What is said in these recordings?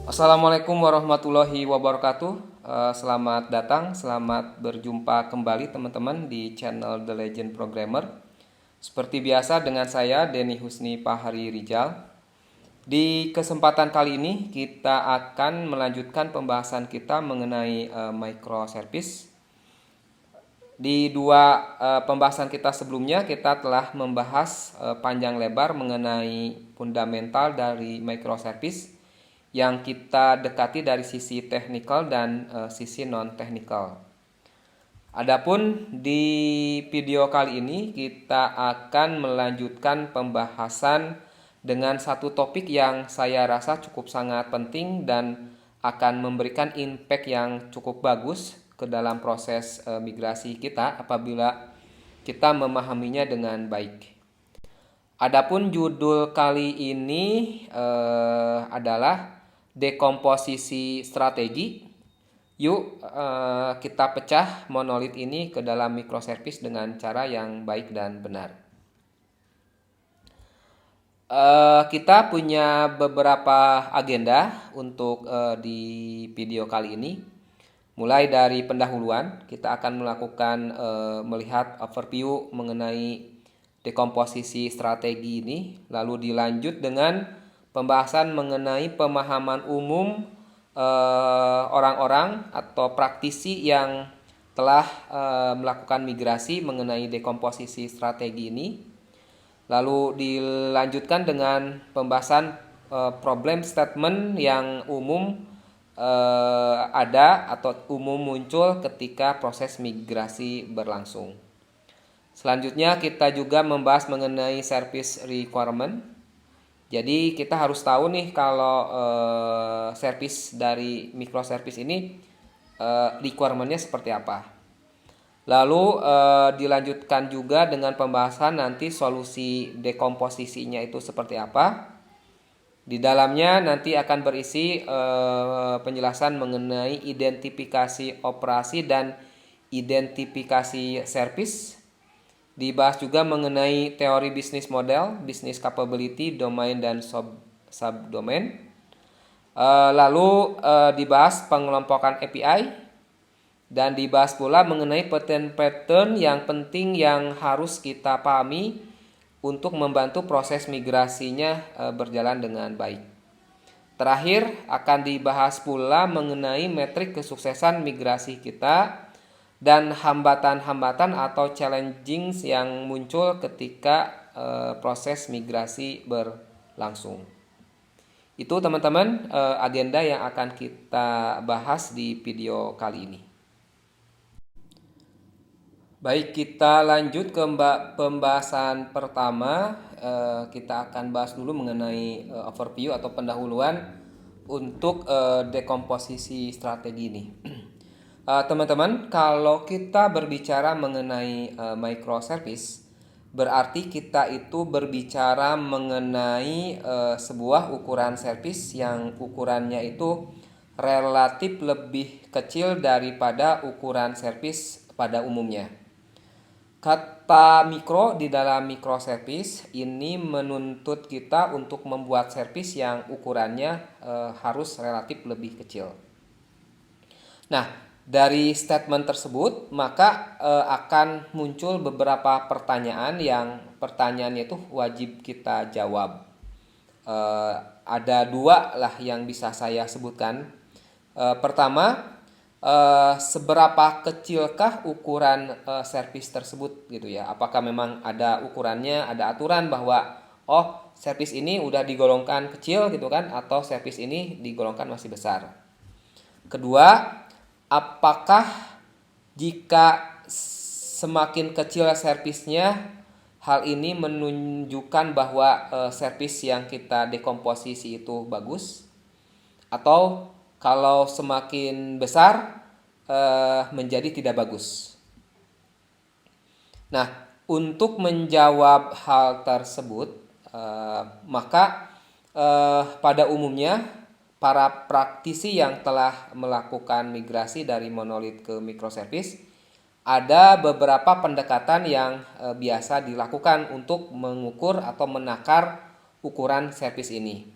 Assalamualaikum warahmatullahi wabarakatuh. Selamat datang, selamat berjumpa kembali teman-teman di channel The Legend Programmer. Seperti biasa dengan saya Denny Husni Pahari Rijal. Di kesempatan kali ini kita akan melanjutkan pembahasan kita mengenai microservice. Di dua pembahasan kita sebelumnya kita telah membahas panjang lebar mengenai fundamental dari microservice yang kita dekati dari sisi technical dan sisi non-technical. Adapun di video kali ini kita akan melanjutkan pembahasan dengan satu topik yang saya rasa cukup sangat penting dan akan memberikan impact yang cukup bagus ke dalam proses migrasi kita apabila kita memahaminya dengan baik. Adapun judul kali ini adalah dekomposisi strategi. Yuk kita pecah monolit ini ke dalam microservice dengan cara yang baik dan benar. Kita punya beberapa agenda untuk di video kali ini. Mulai dari pendahuluan, kita akan melakukan melihat overview mengenai dekomposisi strategi ini, lalu dilanjut dengan pembahasan mengenai pemahaman umum orang-orang atau praktisi yang telah melakukan migrasi mengenai dekomposisi strategi ini. Lalu dilanjutkan dengan pembahasan problem statement yang umum ada atau umum muncul ketika proses migrasi berlangsung. Selanjutnya kita juga membahas mengenai service requirement. Jadi kita harus tahu nih kalau service dari microservice ini requirement-nya seperti apa. Lalu dilanjutkan juga dengan pembahasan nanti solusi dekomposisinya itu seperti apa. Di dalamnya nanti akan berisi penjelasan mengenai identifikasi operasi dan identifikasi service. Dibahas juga mengenai teori bisnis model, business capability, domain dan subdomain. Lalu dibahas pengelompokan API dan dibahas pula mengenai pattern-pattern yang penting yang harus kita pahami untuk membantu proses migrasinya berjalan dengan baik. Terakhir akan dibahas pula mengenai metrik kesuksesan migrasi kita dan hambatan-hambatan atau challenges yang muncul ketika proses migrasi berlangsung. Itu teman-teman agenda yang akan kita bahas di video kali ini. Baik, kita lanjut ke pembahasan pertama. Kita akan bahas dulu mengenai overview atau pendahuluan untuk dekomposisi strategi ini. Teman-teman, kalau kita berbicara mengenai microservice, berarti kita itu berbicara mengenai sebuah ukuran service yang ukurannya itu relatif lebih kecil daripada ukuran service pada umumnya. Kata mikro di dalam microservice ini menuntut kita untuk membuat service yang ukurannya harus relatif lebih kecil. Nah, dari statement tersebut maka akan muncul beberapa pertanyaan yang pertanyaannya itu wajib kita jawab. Ada dua lah yang bisa saya sebutkan. Pertama, seberapa kecilkah ukuran service tersebut gitu ya? Apakah memang ada ukurannya, ada aturan bahwa service ini udah digolongkan kecil gitu kan, atau service ini digolongkan masih besar? Kedua, apakah jika semakin kecil servisnya, hal ini menunjukkan bahwa servis yang kita dekomposisi itu bagus? Atau kalau semakin besar menjadi tidak bagus? Nah, untuk menjawab hal tersebut, maka pada umumnya para praktisi yang telah melakukan migrasi dari monolit ke microservice, ada beberapa pendekatan yang biasa dilakukan untuk mengukur atau menakar ukuran service ini.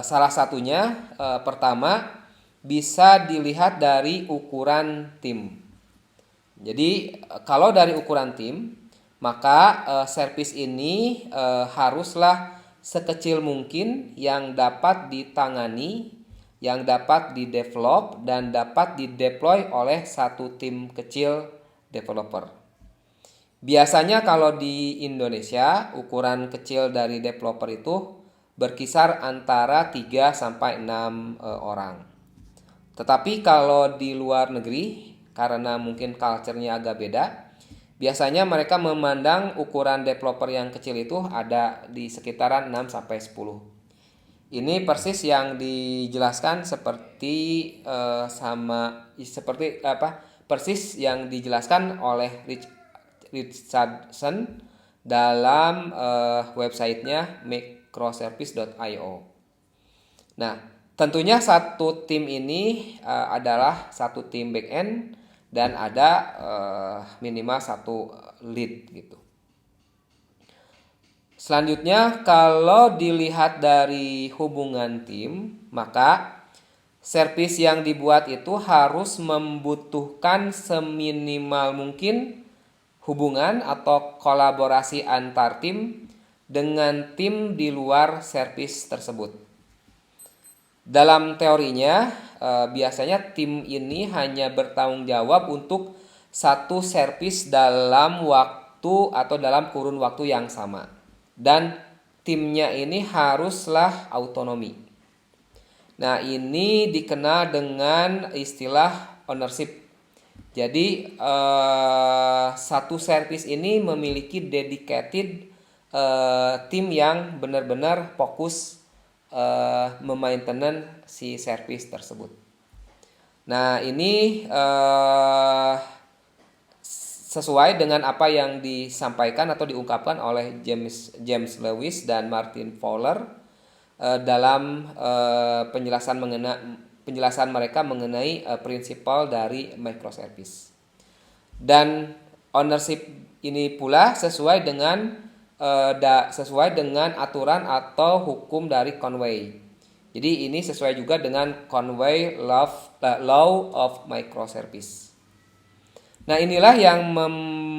Salah satunya pertama bisa dilihat dari ukuran tim. Jadi kalau dari ukuran tim, maka servis ini haruslah sekecil mungkin yang dapat ditangani, yang dapat didevelop dan dapat dideploy oleh satu tim kecil developer. Biasanya kalau di Indonesia ukuran kecil dari developer itu berkisar antara 3 sampai 6 orang. Tetapi kalau di luar negeri, karena mungkin culture-nya agak beda, biasanya mereka memandang ukuran developer yang kecil itu ada di sekitaran 6 sampai 10. Ini persis yang dijelaskan persis yang dijelaskan oleh Richardson dalam websitenya microservice.io. Nah, tentunya satu tim ini adalah satu tim backend dan ada minimal satu lead gitu. Selanjutnya, kalau dilihat dari hubungan tim, maka service yang dibuat itu harus membutuhkan seminimal mungkin hubungan atau kolaborasi antar tim dengan tim di luar service tersebut. Dalam teorinya, biasanya tim ini hanya bertanggung jawab untuk satu service dalam waktu atau dalam kurun waktu yang sama. Dan timnya ini haruslah autonomi. Nah, ini dikenal dengan istilah ownership. Jadi satu service ini memiliki dedicated tim yang benar-benar fokus memaintenance si service tersebut. Nah, ini sesuai dengan apa yang disampaikan atau diungkapkan oleh James Lewis dan Martin Fowler dalam penjelasan mereka mengenai prinsipal dari microservice. Dan ownership ini pula sesuai dengan aturan atau hukum dari Conway. Jadi ini sesuai juga dengan Conway Law of Microservice. Nah, inilah yang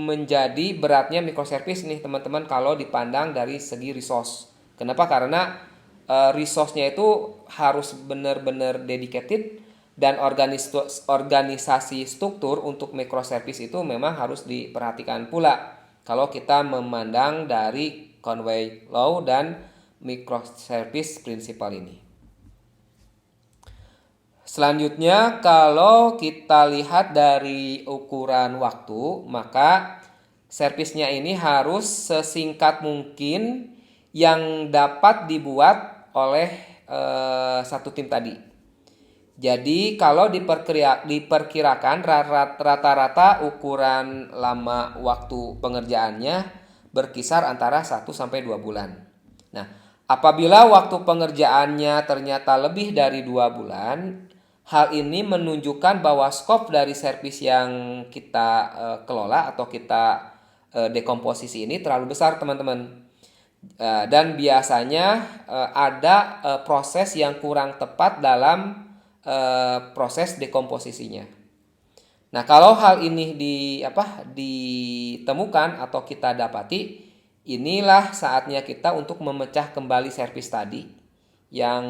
menjadi beratnya microservice nih teman-teman kalau dipandang dari segi resource. Kenapa? Karena resource-nya itu harus benar-benar dedicated dan organisasi struktur untuk microservice itu memang harus diperhatikan pula kalau kita memandang dari Conway Law dan microservice principle ini. Selanjutnya, kalau kita lihat dari ukuran waktu, maka servisnya ini harus sesingkat mungkin yang dapat dibuat oleh satu tim tadi. Jadi kalau diperkirakan rata-rata ukuran lama waktu pengerjaannya berkisar antara 1 sampai 2 bulan. Nah, apabila waktu pengerjaannya ternyata lebih dari 2 bulan, hal ini menunjukkan bahwa skop dari servis yang kita kelola atau kita dekomposisi ini terlalu besar, teman-teman. Dan biasanya ada proses yang kurang tepat dalam proses dekomposisinya. Nah, kalau hal ini ditemukan atau kita dapati, inilah saatnya kita untuk memecah kembali servis tadi yang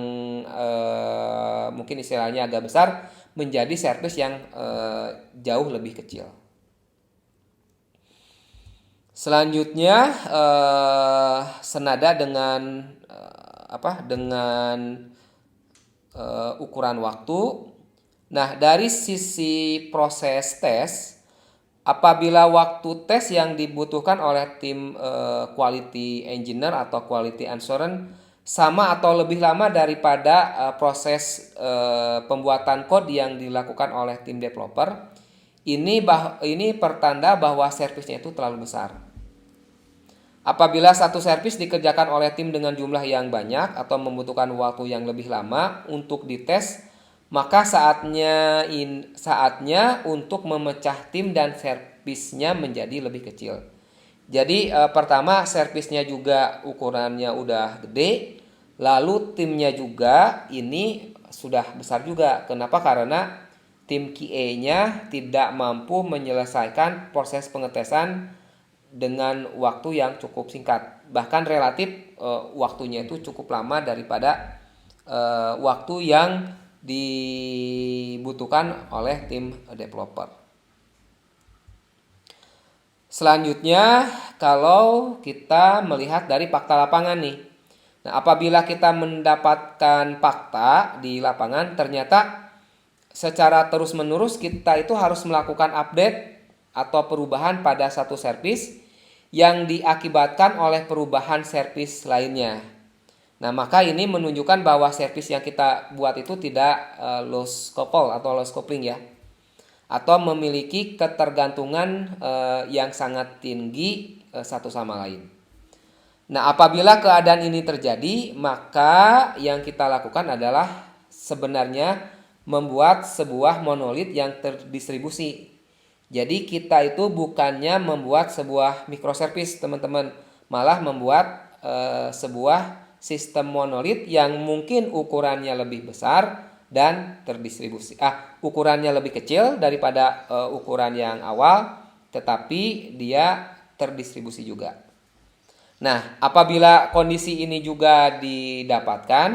mungkin istilahnya agak besar menjadi service yang jauh lebih kecil. Selanjutnya senada dengan ukuran waktu. Nah, dari sisi proses tes, apabila waktu tes yang dibutuhkan oleh tim quality engineer atau quality assurance sama atau lebih lama daripada proses pembuatan kode yang dilakukan oleh tim developer, ini pertanda bahwa servisnya itu terlalu besar. Apabila satu servis dikerjakan oleh tim dengan jumlah yang banyak atau membutuhkan waktu yang lebih lama untuk dites, maka saatnya untuk memecah tim dan servisnya menjadi lebih kecil. Jadi pertama servisnya juga ukurannya udah gede, Lalu timnya juga ini sudah besar juga. Kenapa? Karena tim QA-nya tidak mampu menyelesaikan proses pengetesan dengan waktu yang cukup singkat. Bahkan relatif waktunya itu cukup lama daripada waktu yang dibutuhkan oleh tim developer. Selanjutnya, kalau kita melihat dari fakta lapangan nih. Nah, apabila kita mendapatkan fakta di lapangan, ternyata secara terus-menerus kita itu harus melakukan update atau perubahan pada satu service yang diakibatkan oleh perubahan service lainnya. Nah, maka ini menunjukkan bahwa service yang kita buat itu tidak loss couple atau loss coupling ya, atau memiliki ketergantungan yang sangat tinggi satu sama lain. Nah, apabila keadaan ini terjadi, maka yang kita lakukan adalah sebenarnya membuat sebuah monolit yang terdistribusi. Jadi kita itu bukannya membuat sebuah microservice, teman-teman, malah membuat sebuah sistem monolit yang mungkin ukurannya lebih besar dan terdistribusi. Ukurannya lebih kecil daripada ukuran yang awal, tetapi dia terdistribusi juga. Nah, apabila kondisi ini juga didapatkan,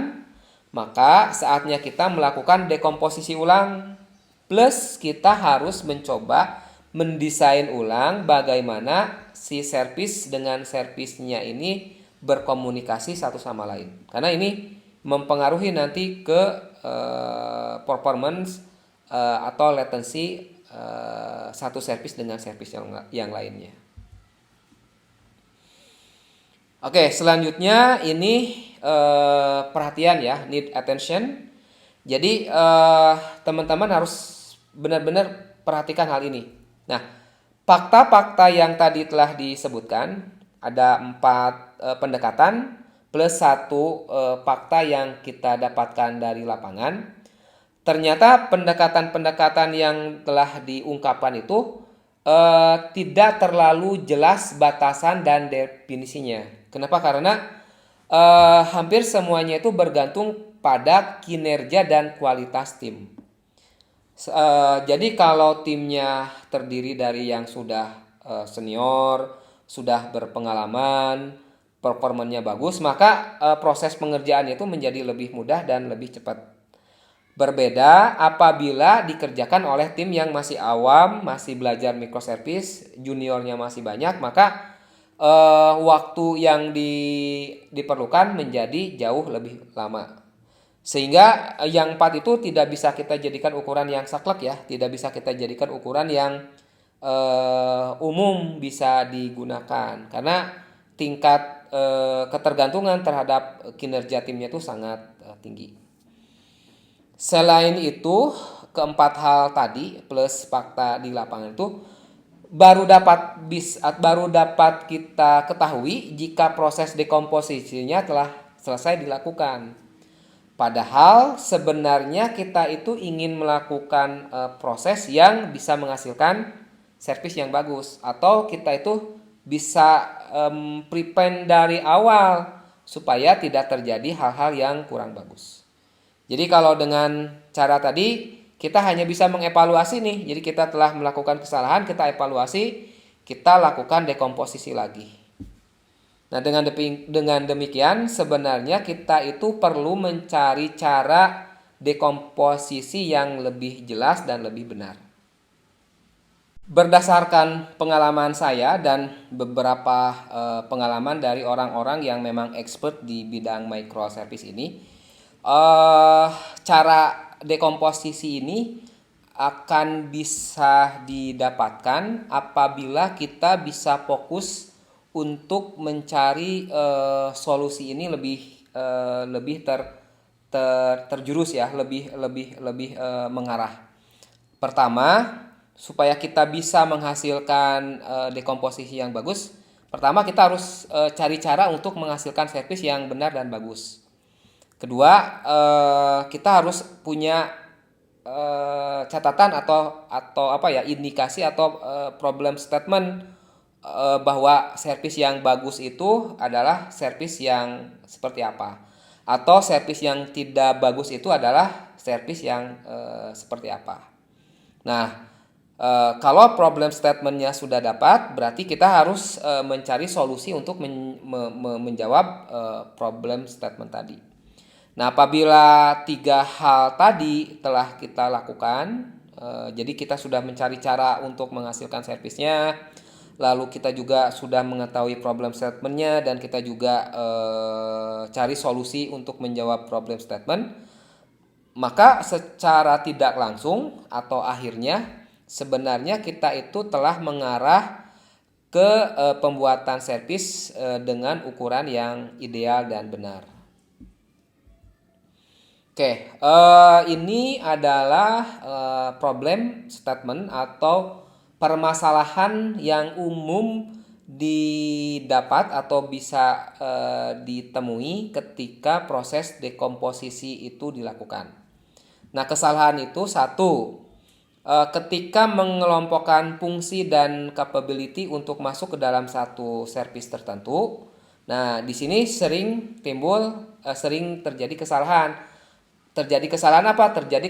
maka saatnya kita melakukan dekomposisi ulang. Plus kita harus mencoba mendesain ulang bagaimana si service dengan service-nya ini berkomunikasi satu sama lain. Karena ini mempengaruhi nanti ke performance atau latency satu service dengan service yang lainnya. Oke, selanjutnya ini perhatian ya, need attention. Jadi teman-teman harus benar-benar perhatikan hal ini. Nah, fakta-fakta yang tadi telah disebutkan ada 4 pendekatan plus 1 fakta yang kita dapatkan dari lapangan. Ternyata pendekatan-pendekatan yang telah diungkapkan itu tidak terlalu jelas batasan dan definisinya. Kenapa? Karena hampir semuanya itu bergantung pada kinerja dan kualitas tim. Jadi kalau timnya terdiri dari yang sudah senior, sudah berpengalaman, performanya bagus, maka proses pengerjaannya itu menjadi lebih mudah dan lebih cepat. Berbeda apabila dikerjakan oleh tim yang masih awam, masih belajar microservice, juniornya masih banyak, maka waktu yang diperlukan menjadi jauh lebih lama. Sehingga yang 4 itu tidak bisa kita jadikan ukuran yang saklek ya, tidak bisa kita jadikan ukuran yang umum bisa digunakan. Karena tingkat ketergantungan terhadap kinerja timnya itu sangat tinggi. Selain itu, keempat hal tadi plus fakta di lapangan itu baru dapat kita ketahui jika proses dekomposisinya telah selesai dilakukan. Padahal sebenarnya kita itu ingin melakukan proses yang bisa menghasilkan servis yang bagus, atau kita itu bisa prevent dari awal supaya tidak terjadi hal-hal yang kurang bagus. Jadi kalau dengan cara tadi kita hanya bisa mengevaluasi nih. Jadi kita telah melakukan kesalahan, kita evaluasi, kita lakukan dekomposisi lagi. Nah, dengan demikian sebenarnya kita itu perlu mencari cara dekomposisi yang lebih jelas dan lebih benar. Berdasarkan pengalaman saya dan beberapa pengalaman dari orang-orang yang memang expert di bidang microservice ini, cara dekomposisi ini akan bisa didapatkan apabila kita bisa fokus untuk mencari solusi ini lebih terjurus ya, lebih mengarah. Pertama, supaya kita bisa menghasilkan dekomposisi yang bagus, pertama kita harus cari cara untuk menghasilkan servis yang benar dan bagus. Kedua, kita harus punya catatan atau indikasi atau problem statement bahwa servis yang bagus itu adalah servis yang seperti apa. Atau servis yang tidak bagus itu adalah servis yang seperti apa. Nah, kalau problem statementnya sudah dapat, berarti kita harus mencari solusi untuk menjawab problem statement tadi. Nah, apabila 3 hal tadi telah kita lakukan, jadi kita sudah mencari cara untuk menghasilkan servisnya, lalu kita juga sudah mengetahui problem statementnya, dan kita juga cari solusi untuk menjawab problem statement, maka secara tidak langsung atau akhirnya sebenarnya kita itu telah mengarah ke pembuatan servis dengan ukuran yang ideal dan benar. Oke, ini adalah problem statement atau permasalahan yang umum didapat atau bisa ditemui ketika proses dekomposisi itu dilakukan. Nah, kesalahan itu satu, ketika mengelompokkan fungsi dan capability untuk masuk ke dalam satu service tertentu. Nah, di sini sering terjadi kesalahan. Terjadi kesalahan apa? Terjadi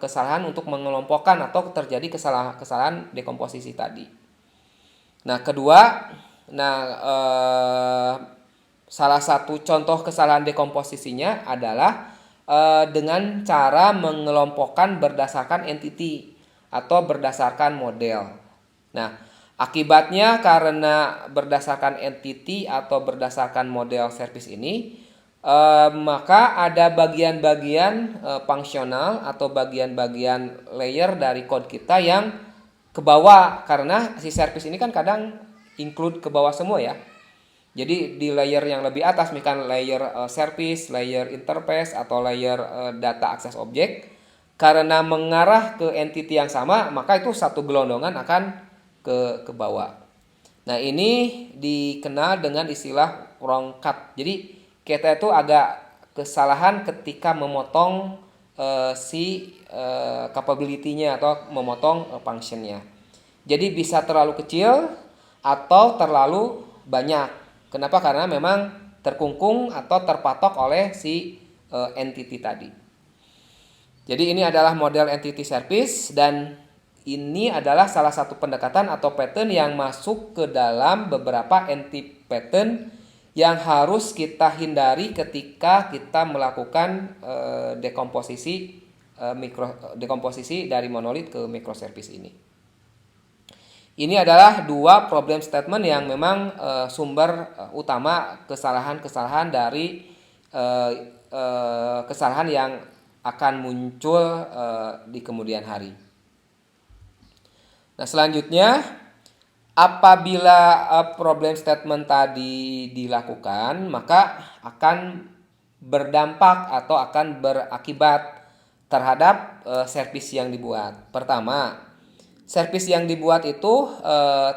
kesalahan untuk mengelompokkan atau terjadi kesalahan dekomposisi tadi. Nah, kedua, salah satu contoh kesalahan dekomposisinya adalah dengan cara mengelompokkan berdasarkan entity atau berdasarkan model. Nah, akibatnya karena berdasarkan entity atau berdasarkan model service ini, maka ada bagian-bagian fungsional atau bagian-bagian layer dari code kita yang ke bawah, karena si service ini kan kadang include ke bawah semua ya. Jadi di layer yang lebih atas, misalkan layer service, layer interface, atau layer data access object, karena mengarah ke entity yang sama, maka itu satu gelondongan akan ke bawah. Nah, ini dikenal dengan istilah wrong cut. Jadi kita itu agak kesalahan ketika memotong capability-nya atau memotong functionnya. Jadi bisa terlalu kecil atau terlalu banyak. Kenapa? Karena memang terkungkung atau terpatok oleh si entity tadi. Jadi ini adalah model entity service, dan ini adalah salah satu pendekatan atau pattern yang masuk ke dalam beberapa entity pattern yang harus kita hindari ketika kita melakukan dekomposisi dari monolit ke microservice ini. Ini adalah 2 problem statement yang memang sumber utama kesalahan-kesalahan dari kesalahan yang akan muncul di kemudian hari. Nah, selanjutnya, apabila problem statement tadi dilakukan, maka akan berdampak atau akan berakibat terhadap service yang dibuat. Pertama, service yang dibuat itu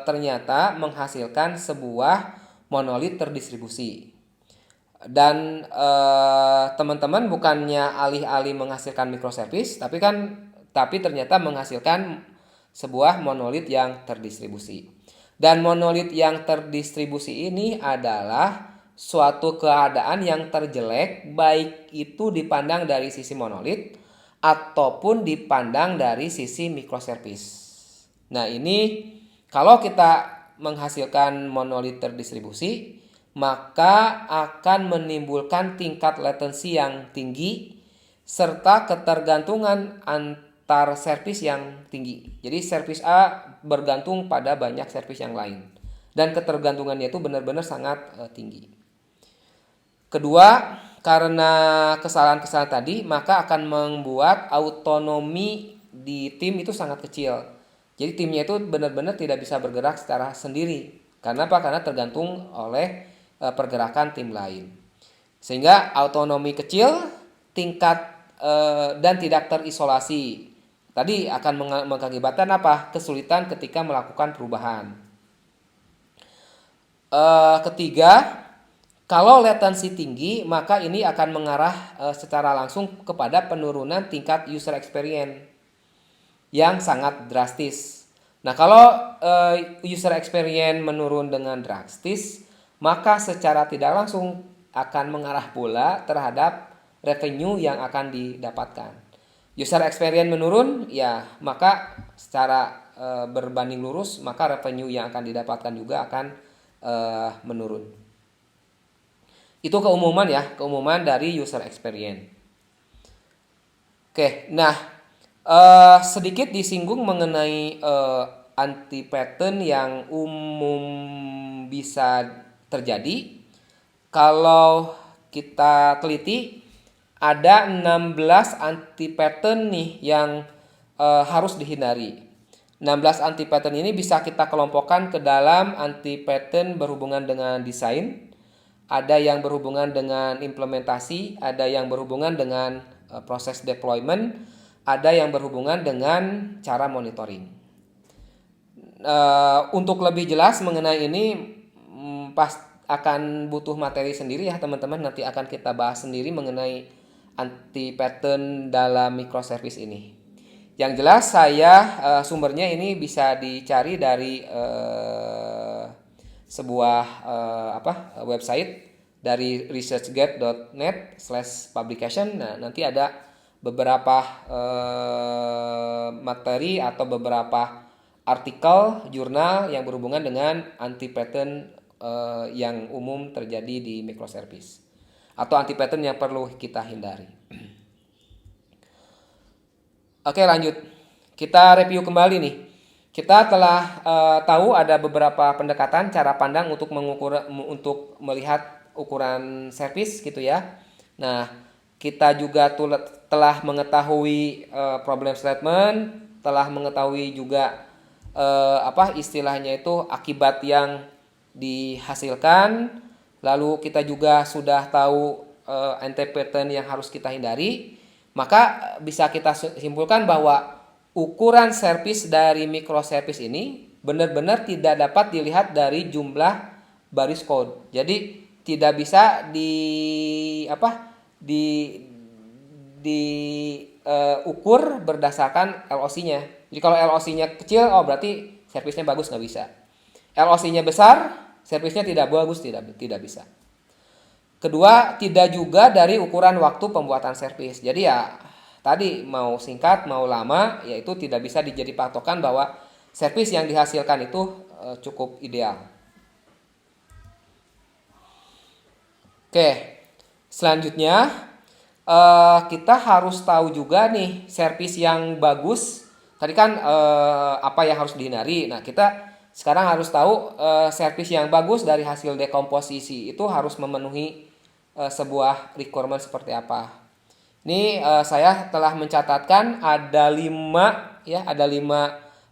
ternyata menghasilkan sebuah monolit terdistribusi. Dan teman-teman bukannya alih-alih menghasilkan microservice, tapi ternyata menghasilkan sebuah monolit yang terdistribusi. Dan monolit yang terdistribusi ini adalah suatu keadaan yang terjelek, baik itu dipandang dari sisi monolit ataupun dipandang dari sisi microservice. Nah, ini kalau kita menghasilkan monolit terdistribusi, maka akan menimbulkan tingkat latensi yang tinggi serta ketergantungan antar service yang tinggi. Jadi service A bergantung pada banyak service yang lain, dan ketergantungannya itu benar-benar sangat tinggi. Kedua, karena kesalahan-kesalahan tadi, maka akan membuat autonomi di tim itu sangat kecil. Jadi timnya itu benar-benar tidak bisa bergerak secara sendiri. Karena apa? Karena tergantung oleh pergerakan tim lain. Sehingga autonomi kecil, dan tidak terisolasi. Tadi akan mengakibatkan apa? Kesulitan ketika melakukan perubahan. Ketiga, kalau latensi tinggi, maka ini akan mengarah secara langsung kepada penurunan tingkat user experience yang sangat drastis. Nah, kalau user experience menurun dengan drastis, maka secara tidak langsung akan mengarah pula terhadap revenue yang akan didapatkan. User experience menurun, ya maka secara berbanding lurus maka revenue yang akan didapatkan juga akan menurun. Itu keumuman ya, keumuman dari user experience. Oke, nah sedikit disinggung mengenai anti pattern yang umum bisa terjadi. Kalau kita teliti ada 16 anti pattern nih yang harus dihindari. 16 anti pattern ini bisa kita kelompokkan ke dalam anti pattern berhubungan dengan desain, ada yang berhubungan dengan implementasi, ada yang berhubungan dengan proses deployment, ada yang berhubungan dengan cara monitoring. Untuk lebih jelas mengenai ini akan butuh materi sendiri ya teman-teman, nanti akan kita bahas sendiri mengenai anti pattern dalam microservice ini. Yang jelas saya sumbernya ini bisa dicari dari sebuah website dari researchgate.net/publication. Nah, nanti ada beberapa materi atau beberapa artikel jurnal yang berhubungan dengan anti pattern yang umum terjadi di microservice atau anti pattern yang perlu kita hindari. Oke, lanjut. Kita review kembali nih. Kita telah tahu ada beberapa pendekatan cara pandang untuk melihat ukuran service gitu ya. Nah, kita juga telah mengetahui problem statement, telah mengetahui juga istilahnya itu akibat yang dihasilkan. Lalu kita juga sudah tahu anti pattern yang harus kita hindari. Maka bisa kita simpulkan bahwa ukuran service dari microservice ini benar-benar tidak dapat dilihat dari jumlah baris code. Jadi tidak bisa ukur berdasarkan LOC-nya. Jadi kalau LOC-nya kecil, oh berarti service-nya bagus, nggak bisa. LOC-nya besar, service-nya tidak bagus, tidak bisa. Kedua, tidak juga dari ukuran waktu pembuatan service. Jadi ya tadi mau singkat mau lama, yaitu tidak bisa dijadi patokan bahwa service yang dihasilkan itu cukup ideal. Oke, selanjutnya kita harus tahu juga nih service yang bagus. Tadi kan apa yang harus dihindari. Nah, kita sekarang harus tahu service yang bagus dari hasil dekomposisi itu harus memenuhi sebuah requirement seperti apa. Ini saya telah mencatatkan ada 5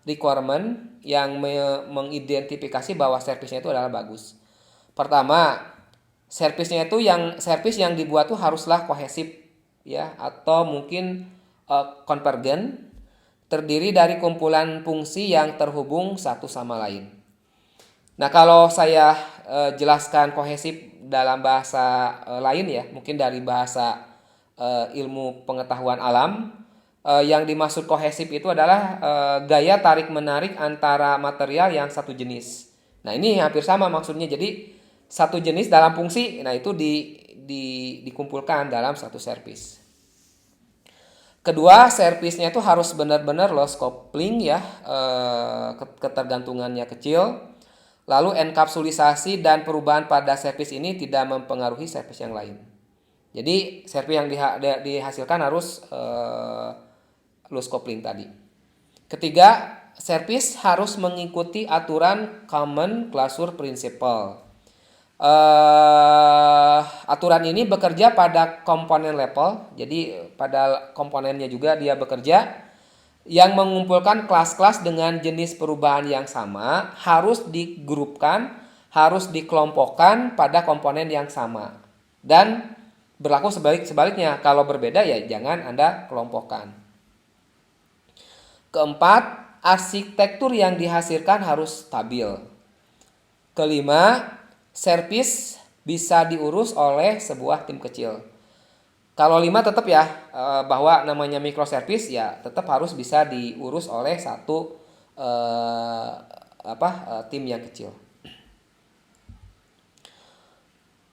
requirement yang mengidentifikasi bahwa service-nya itu adalah bagus. Pertama, service yang dibuat tuh haruslah kohesif ya, atau mungkin convergent, terdiri dari kumpulan fungsi yang terhubung satu sama lain. Nah, kalau saya jelaskan kohesif dalam bahasa lain ya, mungkin dari bahasa ilmu pengetahuan alam, yang dimaksud kohesif itu adalah gaya tarik-menarik antara material yang satu jenis. Nah, ini hampir sama maksudnya. Jadi satu jenis dalam fungsi, nah itu dikumpulkan dalam satu service. Kedua, service-nya itu harus benar-benar loss coupling ya, ketergantungannya kecil. Lalu enkapsulisasi dan perubahan pada service ini tidak mempengaruhi service yang lain. Jadi service yang dihasilkan harus loss coupling tadi. Ketiga, service harus mengikuti aturan Common Closure Principle. Aturan ini bekerja pada komponen level, jadi pada komponennya juga dia bekerja, yang mengumpulkan kelas-kelas dengan jenis perubahan yang sama harus digrupkan, harus dikelompokkan pada komponen yang sama. Dan berlaku sebaliknya, kalau berbeda ya jangan Anda kelompokkan. Keempat, arsitektur yang dihasilkan harus stabil. Kelima, service bisa diurus oleh sebuah tim kecil. Kalau 5 tetap ya, bahwa namanya microservice ya tetap harus bisa diurus oleh satu tim yang kecil.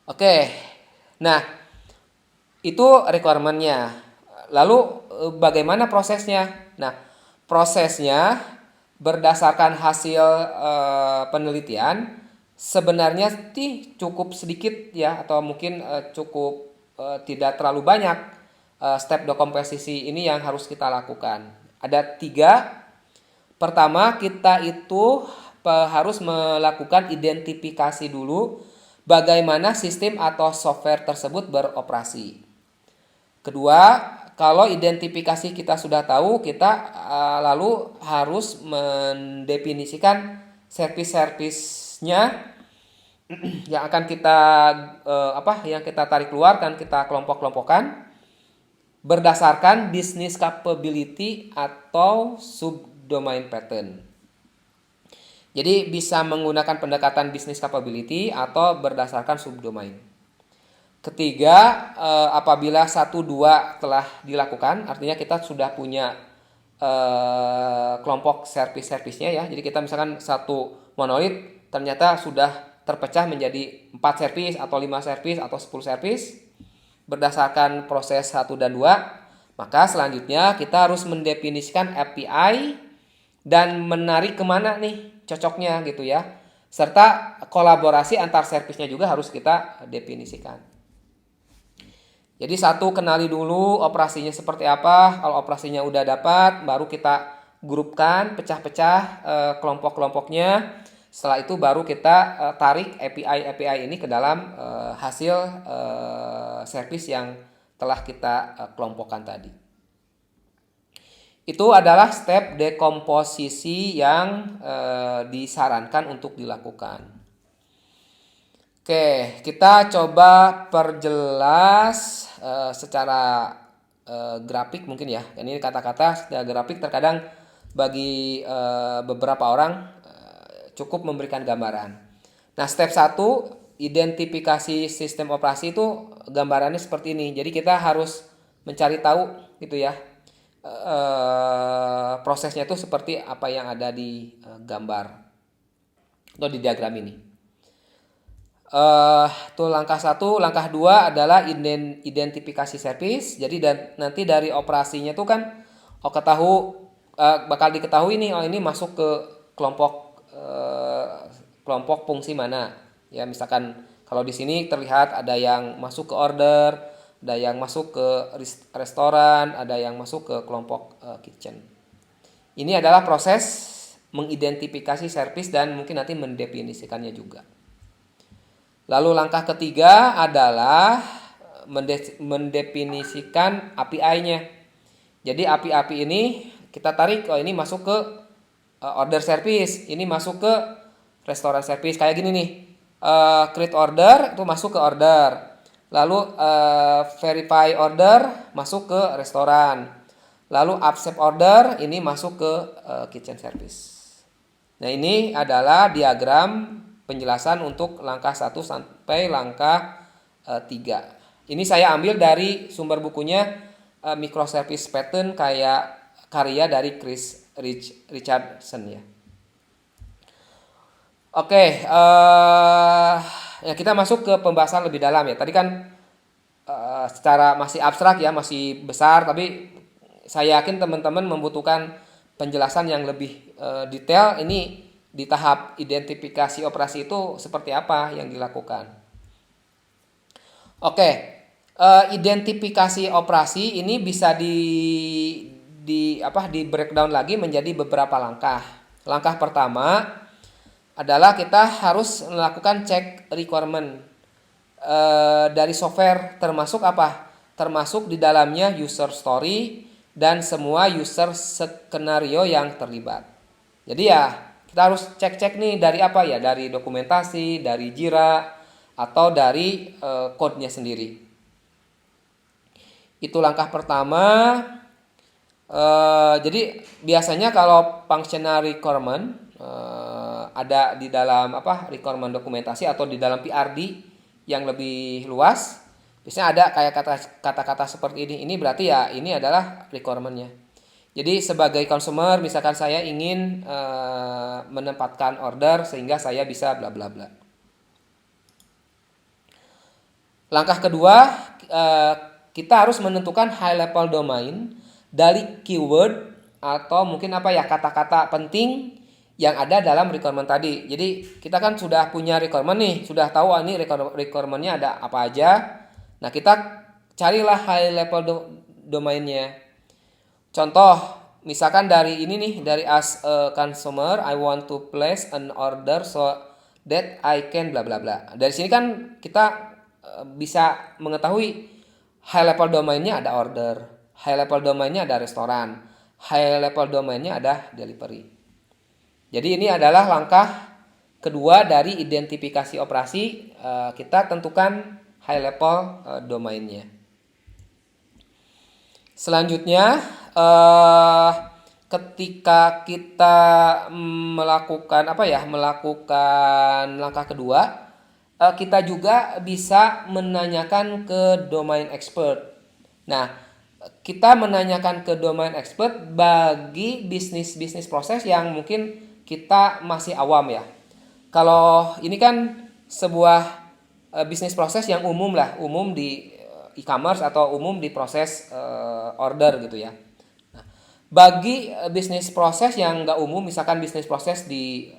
Oke, Nah, itu requirement-nya. Lalu bagaimana prosesnya? Nah, prosesnya berdasarkan hasil penelitian sebenarnya cukup sedikit ya, atau mungkin cukup tidak terlalu banyak step dekomposisi ini yang harus kita lakukan. Ada 3. Pertama, kita itu harus melakukan identifikasi dulu bagaimana sistem atau software tersebut beroperasi. Kedua, kalau identifikasi kita sudah tahu, kita lalu harus mendefinisikan service-service-nya yang akan kita yang kita tarik keluar, kan kita kelompok-kelompokkan berdasarkan business capability atau subdomain pattern. Jadi bisa menggunakan pendekatan business capability atau berdasarkan subdomain. Ketiga, apabila 1-2 telah dilakukan, artinya kita sudah punya kelompok service-service-nya ya. Jadi kita misalkan satu monolit ternyata sudah terpecah menjadi 4 service atau 5 service atau 10 service berdasarkan proses 1 dan 2, maka selanjutnya kita harus mendefinisikan API dan menarik kemana nih cocoknya gitu ya. Serta kolaborasi antar service-nya juga harus kita definisikan. Jadi kenali dulu operasinya seperti apa. Kalau operasinya udah dapat, baru kita grupkan, pecah-pecah kelompok-kelompoknya. Setelah itu baru kita tarik API ini ke dalam hasil service yang telah kita kelompokkan tadi. Itu adalah step dekomposisi yang disarankan untuk dilakukan. Oke, kita coba perjelas secara grafik mungkin ya. Ini kata-kata secara grafik terkadang bagi beberapa orang cukup memberikan gambaran. Nah, step 1, identifikasi sistem operasi itu gambarannya seperti ini. Jadi kita harus mencari tahu gitu ya. Prosesnya itu seperti apa yang ada di gambar atau di diagram ini. Itu langkah 1. Langkah 2 adalah identifikasi service. Jadi nanti dari operasinya itu kan bakal diketahui nih, ini masuk ke kelompok fungsi mana ya. Misalkan kalau di sini terlihat ada yang masuk ke order, ada yang masuk ke restoran, ada yang masuk ke kelompok kitchen. Ini adalah proses mengidentifikasi service dan mungkin nanti mendefinisikannya juga. Lalu langkah ketiga adalah mendefinisikan API-nya. Jadi API ini kita tarik, ini masuk ke order service, ini masuk ke restoran service. Kayak gini nih, create order itu masuk ke order, lalu verify order masuk ke restoran, lalu accept order ini masuk ke kitchen service. Nah, ini adalah diagram penjelasan untuk langkah 1 sampai langkah 3. Ini saya ambil dari sumber bukunya Microservice Pattern karya dari Chris Richardson ya. Oke, ya kita masuk ke pembahasan lebih dalam ya. Tadi kan secara masih abstrak ya, masih besar, tapi saya yakin teman-teman membutuhkan penjelasan yang lebih detail. Ini di tahap identifikasi operasi itu seperti apa yang dilakukan. Oke, identifikasi operasi ini bisa di breakdown lagi menjadi beberapa langkah. Langkah pertama adalah kita harus melakukan cek requirement dari software, termasuk apa? Termasuk di dalamnya user story dan semua user skenario yang terlibat. Jadi ya kita harus cek-cek nih dari apa ya? Dari dokumentasi, dari Jira, atau dari code-nya sendiri. Itu langkah pertama. Jadi biasanya kalau functional requirement ada di dalam requirement dokumentasi atau di dalam PRD yang lebih luas, biasanya ada kayak kata-kata seperti ini. Ini berarti ya ini adalah requirement-nya. Jadi sebagai consumer, misalkan saya ingin menempatkan order sehingga saya bisa bla bla bla. Langkah kedua, eh, kita harus menentukan high level domain dari keyword atau mungkin apa ya, kata-kata penting yang ada dalam requirement tadi. Jadi kita kan sudah punya requirement nih, sudah tahu ini requirementnya ada apa aja. Nah, kita carilah high level domainnya. Contoh, misalkan dari ini nih, dari as a consumer, I want to place an order so that I can bla bla bla. Dari sini kan kita bisa mengetahui high level domainnya ada order, high level domainnya ada restoran, high level domainnya ada delivery. Jadi ini adalah langkah kedua dari identifikasi operasi. Kita tentukan high level domainnya. Selanjutnya, ketika kita melakukan langkah kedua, kita juga bisa menanyakan ke domain expert. Nah, kita menanyakan ke domain expert bagi bisnis proses yang mungkin kita masih awam ya. Kalau ini kan sebuah bisnis proses yang umum di e-commerce atau umum di proses order gitu ya. Nah, bagi bisnis proses yang nggak umum, misalkan bisnis proses di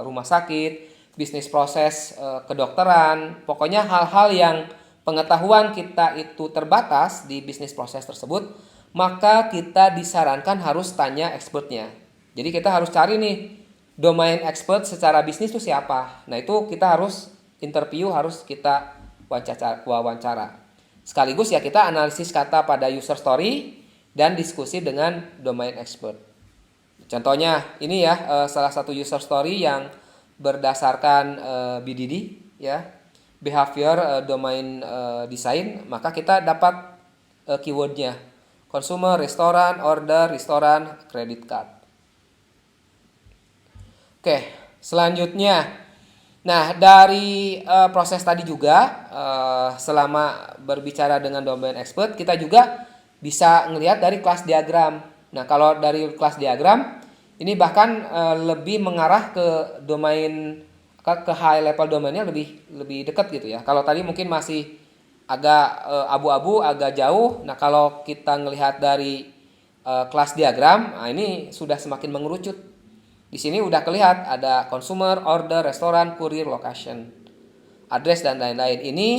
rumah sakit, bisnis proses kedokteran, pokoknya hal-hal yang pengetahuan kita itu terbatas di bisnis proses tersebut, maka kita disarankan harus tanya expertnya. Jadi kita harus cari nih domain expert secara bisnis itu siapa. Nah, itu kita harus interview, harus kita wawancara. Sekaligus ya kita analisis kata pada user story dan diskusi dengan domain expert. Contohnya ini ya, salah satu user story yang berdasarkan BDD ya, behavior domain design, maka kita dapat keywordnya consumer, restoran, order, restoran, credit card. Oke, selanjutnya, nah dari proses tadi juga, selama berbicara dengan domain expert, kita juga bisa ngelihat dari kelas diagram. Nah, kalau dari kelas diagram ini bahkan lebih mengarah ke domain, ke high level domainnya lebih dekat gitu ya. Kalau tadi mungkin masih agak abu-abu, agak jauh. Nah, kalau kita ngelihat dari kelas diagram, nah ini sudah semakin mengerucut. Di sini udah kelihatan ada consumer, order, restoran, kurir, location, address dan lain-lain. Ini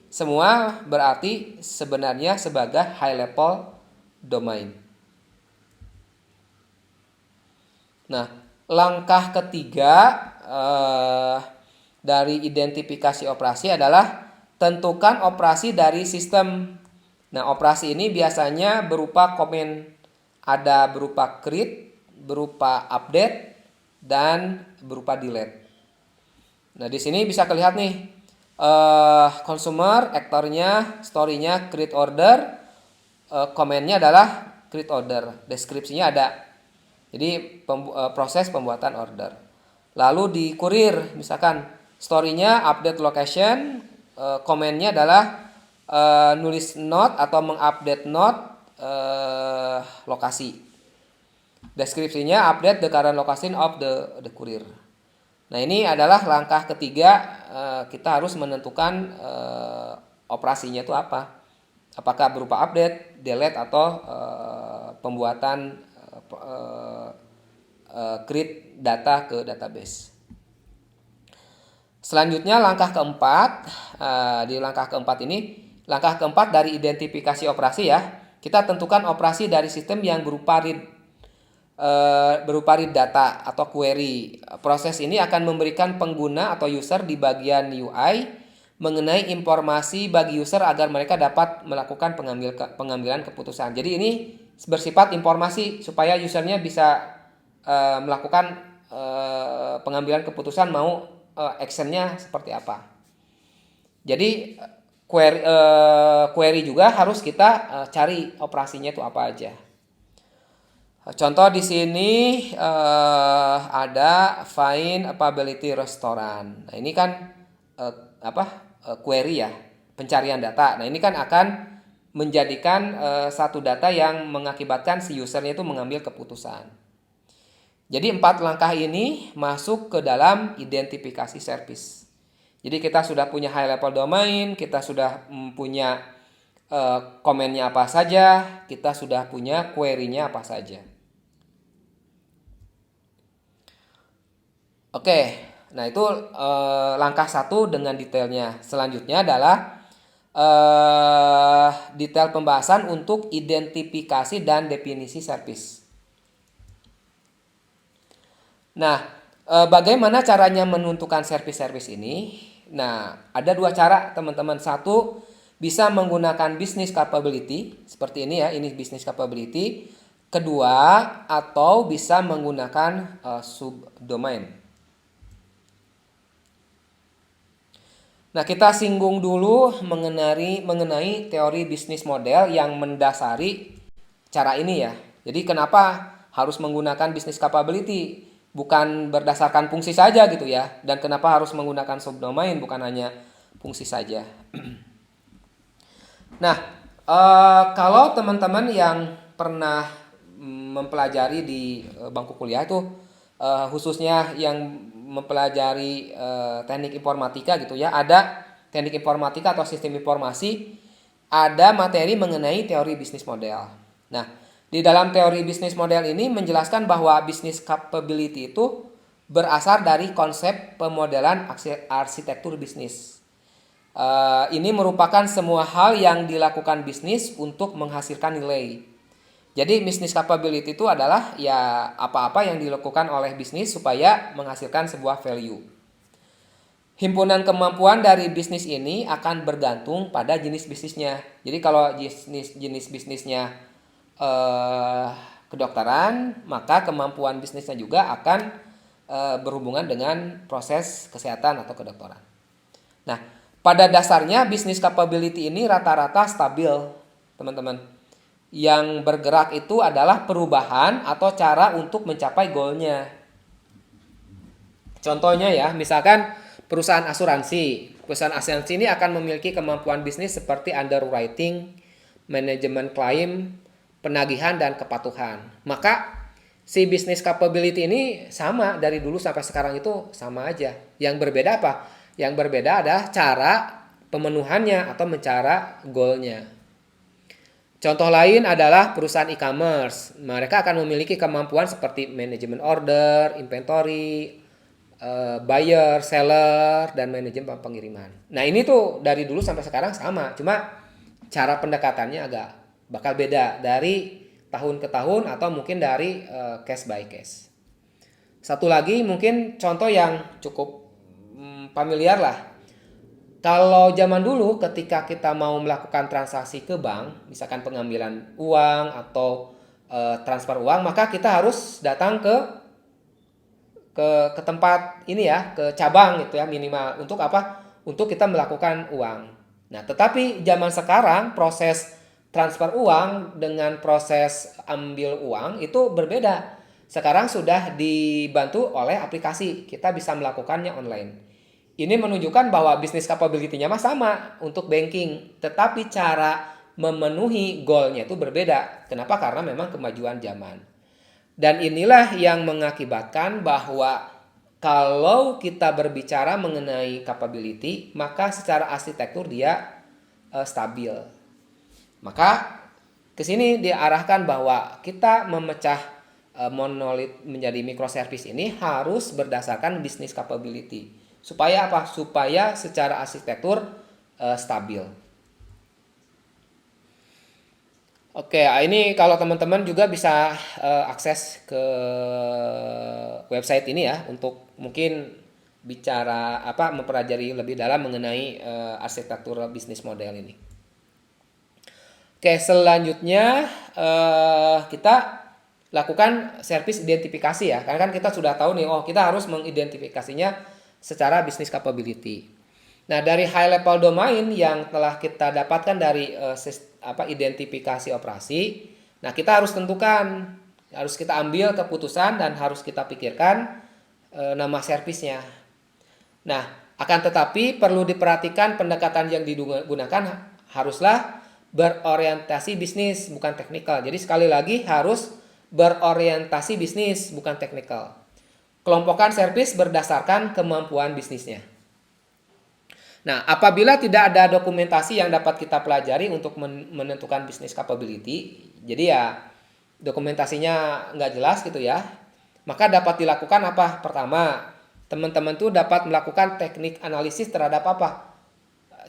semua berarti sebenarnya sebagai high level domain. Nah, langkah ketiga dari identifikasi operasi adalah tentukan operasi dari sistem. Nah, operasi ini biasanya berupa komen, ada berupa create, berupa update, dan berupa delete. Nah, di sini bisa kelihatan nih consumer, aktornya, story-nya create order, komennya adalah create order, deskripsinya ada. Jadi proses pembuatan order. Lalu di kurir, misalkan story-nya update location, komennya adalah nulis note atau mengupdate note lokasi. Deskripsinya update the current location of the courier. Nah, ini adalah langkah ketiga, kita harus menentukan operasinya itu apa. Apakah berupa update, delete, atau pembuatan create data ke database. Selanjutnya langkah keempat, di langkah keempat ini, langkah keempat dari identifikasi operasi ya, kita tentukan operasi dari sistem yang berupa read data atau query. Proses ini akan memberikan pengguna atau user di bagian UI mengenai informasi bagi user agar mereka dapat melakukan pengambilan keputusan. Jadi ini bersifat informasi supaya usernya bisa melakukan pengambilan keputusan mau actionnya seperti apa. Jadi query juga harus kita cari operasinya itu apa aja. Contoh di sini ada find availability restoran. Nah, ini kan query ya, pencarian data. Nah, ini kan akan menjadikan satu data yang mengakibatkan si usernya itu mengambil keputusan. Jadi 4 langkah ini masuk ke dalam identifikasi service. Jadi kita sudah punya high level domain, kita sudah punya komennya apa saja, kita sudah punya query-nya apa saja. Oke, nah itu langkah 1 dengan detailnya. Selanjutnya adalah detail pembahasan untuk identifikasi dan definisi service. Nah, bagaimana caranya menentukan service-service ini? Nah, ada 2 cara teman-teman. Satu, bisa menggunakan business capability seperti ini ya, ini business capability. Kedua, atau bisa menggunakan subdomain. Nah, kita singgung dulu mengenai teori bisnis model yang mendasari cara ini ya. Jadi kenapa harus menggunakan business capability? Bukan berdasarkan fungsi saja gitu ya. Dan kenapa harus menggunakan subdomain bukan hanya fungsi saja. Nah, kalau teman-teman yang pernah mempelajari di bangku kuliah itu khususnya yang mempelajari teknik informatika gitu ya, ada teknik informatika atau sistem informasi, ada materi mengenai teori bisnis model. Nah, di dalam teori bisnis model ini menjelaskan bahwa business capability itu berasal dari konsep pemodelan arsitektur bisnis. Ini merupakan semua hal yang dilakukan bisnis untuk menghasilkan nilai. Jadi business capability itu adalah ya apa-apa yang dilakukan oleh bisnis supaya menghasilkan sebuah value. Himpunan kemampuan dari bisnis ini akan bergantung pada jenis bisnisnya. Jadi kalau jenis bisnisnya kedokteran, maka kemampuan bisnisnya juga akan berhubungan dengan proses kesehatan atau kedokteran. Nah, pada dasarnya bisnis capability ini rata-rata stabil, teman-teman. Yang bergerak itu adalah perubahan atau cara untuk mencapai goalnya. Contohnya ya, misalkan perusahaan asuransi. Perusahaan asuransi ini akan memiliki kemampuan bisnis seperti underwriting, manajemen klaim, penagihan, dan kepatuhan. Maka si business capability ini sama dari dulu sampai sekarang itu sama aja. Yang berbeda apa? Yang berbeda adalah cara pemenuhannya atau mencara goalnya. Contoh lain adalah perusahaan e-commerce. Mereka akan memiliki kemampuan seperti manajemen order, inventory, buyer, seller, dan manajemen pengiriman. Nah, ini tuh dari dulu sampai sekarang sama. Cuma cara pendekatannya agak bakal beda dari tahun ke tahun atau mungkin dari case by case. Satu lagi mungkin contoh yang cukup familiar lah. Kalau zaman dulu ketika kita mau melakukan transaksi ke bank, misalkan pengambilan uang atau transfer uang, maka kita harus datang ke tempat ini ya, ke cabang gitu ya minimal. Untuk apa? Untuk kita melakukan uang. Nah, tetapi zaman sekarang proses transfer uang dengan proses ambil uang itu berbeda. Sekarang sudah dibantu oleh aplikasi, kita bisa melakukannya online. Ini menunjukkan bahwa bisnis capability-nya mah sama untuk banking, tetapi cara memenuhi goal-nya itu berbeda. Kenapa? Karena memang kemajuan zaman. Dan inilah yang mengakibatkan bahwa kalau kita berbicara mengenai capability, maka secara arsitektur dia stabil. Maka ke sini diarahkan bahwa kita memecah monolit menjadi microservice ini harus berdasarkan business capability. Supaya apa? Supaya secara arsitektur stabil. Oke, ini kalau teman-teman juga bisa akses ke website ini ya untuk mungkin bicara mempelajari lebih dalam mengenai arsitektur bisnis model ini. Oke, selanjutnya kita lakukan service identifikasi ya. Karena kan kita sudah tahu nih, kita harus mengidentifikasinya secara business capability. Nah, dari high level domain yang telah kita dapatkan dari identifikasi operasi, nah kita harus tentukan, harus kita ambil keputusan dan harus kita pikirkan nama servisnya. Nah, akan tetapi perlu diperhatikan pendekatan yang digunakan haruslah berorientasi bisnis bukan teknikal. Jadi sekali lagi harus berorientasi bisnis bukan teknikal. Kelompokkan servis berdasarkan kemampuan bisnisnya. Nah, apabila tidak ada dokumentasi yang dapat kita pelajari untuk menentukan business capability, jadi ya dokumentasinya nggak jelas gitu ya, maka dapat dilakukan apa? Pertama, teman-teman tuh dapat melakukan teknik analisis terhadap apa?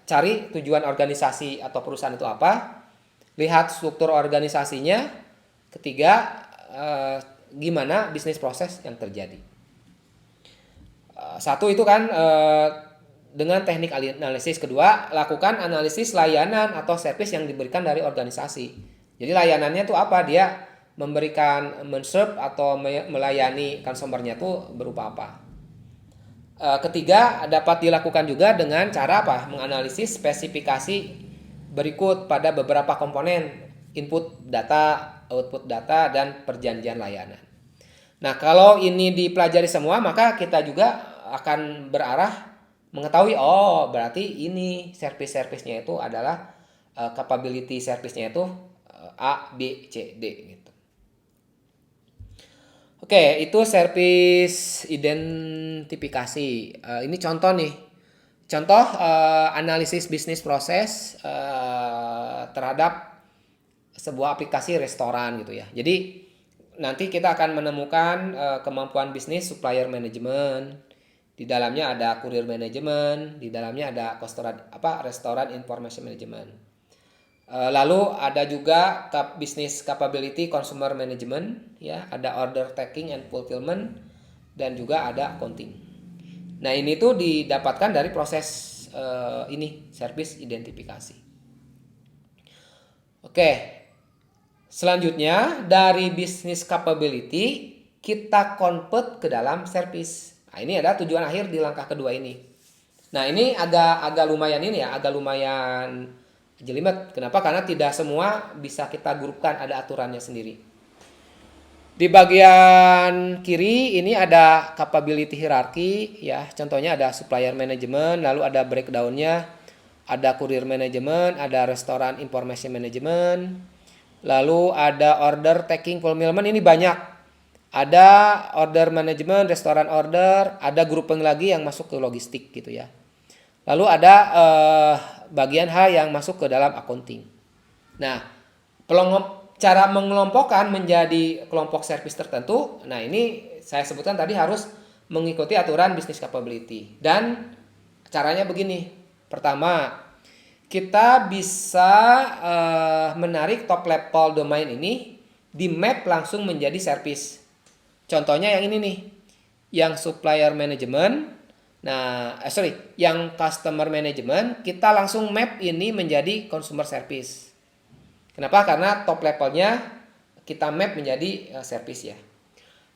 Cari tujuan organisasi atau perusahaan itu apa, lihat struktur organisasinya, ketiga, gimana bisnis proses yang terjadi. Satu itu kan dengan teknik analisis. Kedua, lakukan analisis layanan atau service yang diberikan dari organisasi. Jadi layanannya itu apa? Dia memberikan men-serve atau melayani konsumernya itu berupa apa. Ketiga, dapat dilakukan juga dengan cara apa? Menganalisis spesifikasi berikut pada beberapa komponen input data, output data, dan perjanjian layanan. Nah, kalau ini dipelajari semua, maka kita juga akan berarah mengetahui, oh berarti ini service-servicenya itu adalah capability service-nya itu A, B, C, D gitu. Oke, itu service identifikasi. Ini contoh nih. Contoh analisis bisnis proses terhadap sebuah aplikasi restoran gitu ya. Jadi nanti kita akan menemukan kemampuan bisnis supplier management. Di dalamnya ada courier management, di dalamnya ada restoran information management. Lalu ada juga business capability consumer management, ya, ada order taking and fulfillment, dan juga ada accounting. Nah, ini tuh didapatkan dari proses ini service identifikasi. Oke. Selanjutnya dari business capability kita convert ke dalam service. Nah, ini ada tujuan akhir di langkah kedua ini. Nah, ini agak lumayan ini ya, agak lumayan jelimet. Kenapa? Karena tidak semua bisa kita grupkan, ada aturannya sendiri. Di bagian kiri ini ada capability hierarchy ya. Contohnya ada supplier management, lalu ada breakdown-nya, ada courier management, ada restoran information management, lalu ada order taking fulfillment, ini banyak. Ada order management, restoran order, ada grouping lagi yang masuk ke logistik gitu ya. Lalu ada bagian H yang masuk ke dalam accounting. Nah, cara mengelompokkan menjadi kelompok service tertentu, nah ini saya sebutkan tadi harus mengikuti aturan business capability. Dan caranya begini. Pertama, kita bisa menarik top level domain ini di map langsung menjadi service. Contohnya yang ini nih, yang supplier management. Nah, yang customer management, kita langsung map ini menjadi consumer service. Kenapa? Karena top levelnya kita map menjadi service ya.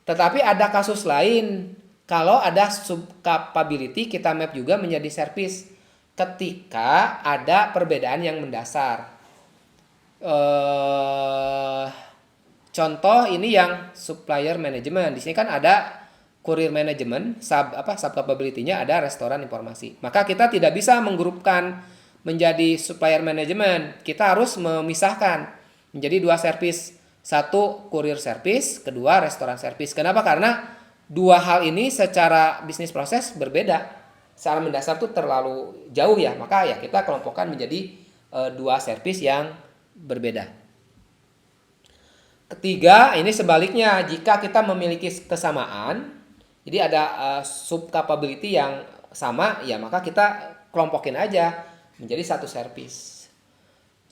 Tetapi ada kasus lain, kalau ada sub capability kita map juga menjadi service ketika ada perbedaan yang mendasar. Contoh ini yang supplier management. Di sini kan ada courier management, sub capability-nya ada restoran informasi. Maka kita tidak bisa menggrupkan menjadi supplier management. Kita harus memisahkan menjadi dua service. Satu courier service, kedua restoran service. Kenapa? Karena dua hal ini secara bisnis proses berbeda. Secara mendasar tuh terlalu jauh ya. Maka ya kita kelompokkan menjadi dua service yang berbeda. Ketiga, ini sebaliknya. Jika kita memiliki kesamaan, jadi ada sub capability yang sama, ya maka kita kelompokin aja menjadi satu service.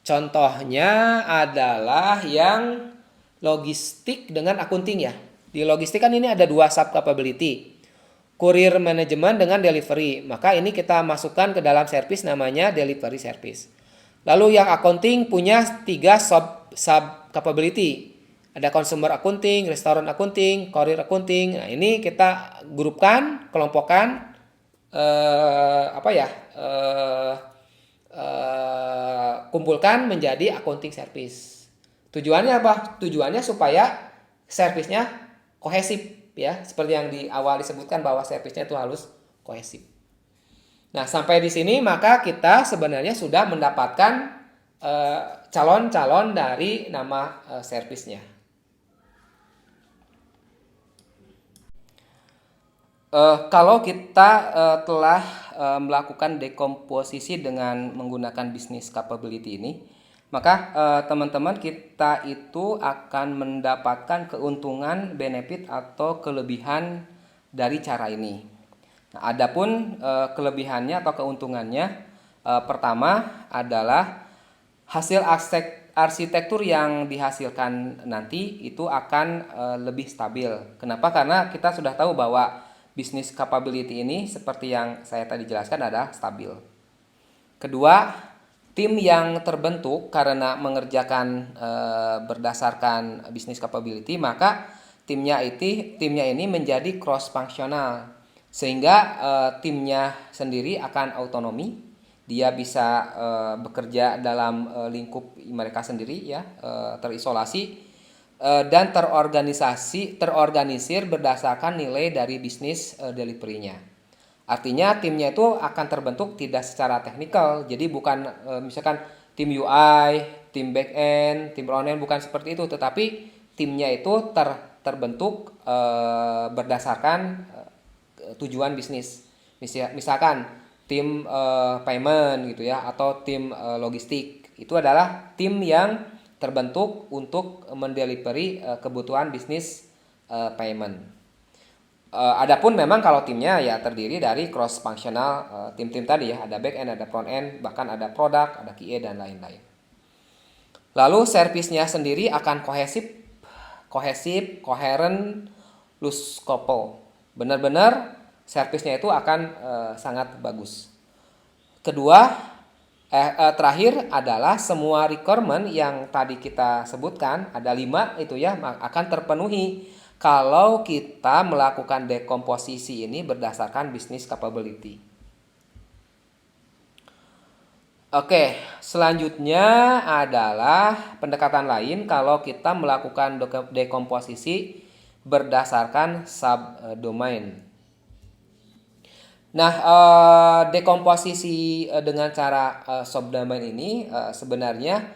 Contohnya adalah yang logistik dengan accounting ya. Di logistik kan ini ada dua sub capability. Courier management dengan delivery. Maka ini kita masukkan ke dalam service namanya delivery service. Lalu yang accounting punya tiga sub capability. Ada consumer accounting, restaurant accounting, courier accounting. Nah, ini kita grupkan, kelompokkan kumpulkan menjadi accounting service. Tujuannya apa? Tujuannya supaya servicenya kohesif ya, seperti yang di awal disebutkan bahwa servicenya itu harus kohesif. Nah, sampai di sini maka kita sebenarnya sudah mendapatkan calon-calon dari nama servicenya. Kalau kita telah melakukan dekomposisi dengan menggunakan business capability ini, maka teman-teman kita itu akan mendapatkan keuntungan, benefit atau kelebihan dari cara ini. Nah, adapun kelebihannya atau keuntungannya, pertama adalah hasil arsitektur yang dihasilkan nanti itu akan lebih stabil. Kenapa? Karena kita sudah tahu bahwa business capability ini seperti yang saya tadi jelaskan adalah stabil. Kedua, tim yang terbentuk karena mengerjakan berdasarkan business capability, maka timnya ini menjadi cross functional, sehingga timnya sendiri akan autonomi. Dia bisa bekerja dalam lingkup mereka sendiri ya, terisolasi dan terorganisir berdasarkan nilai dari bisnis delivery-nya. Artinya timnya itu akan terbentuk tidak secara teknikal. Jadi bukan misalkan tim UI, tim back end, tim front end, bukan seperti itu, tetapi timnya itu terbentuk berdasarkan tujuan bisnis. Misalkan tim payment gitu ya, atau tim logistik. Itu adalah tim yang terbentuk untuk mendelivery kebutuhan bisnis payment. Adapun memang kalau timnya ya terdiri dari cross functional tim-tim tadi ya, ada back end, ada front end, bahkan ada produk, ada QA dan lain-lain. Lalu servisnya sendiri akan kohesif, koheren, loose couple. Benar-benar servisnya itu akan sangat bagus. Kedua, terakhir adalah semua requirement yang tadi kita sebutkan, ada 5 itu ya, akan terpenuhi kalau kita melakukan dekomposisi ini berdasarkan business capability. Oke, selanjutnya adalah pendekatan lain kalau kita melakukan dekomposisi berdasarkan subdomain. Nah, dekomposisi dengan cara subdomain ini sebenarnya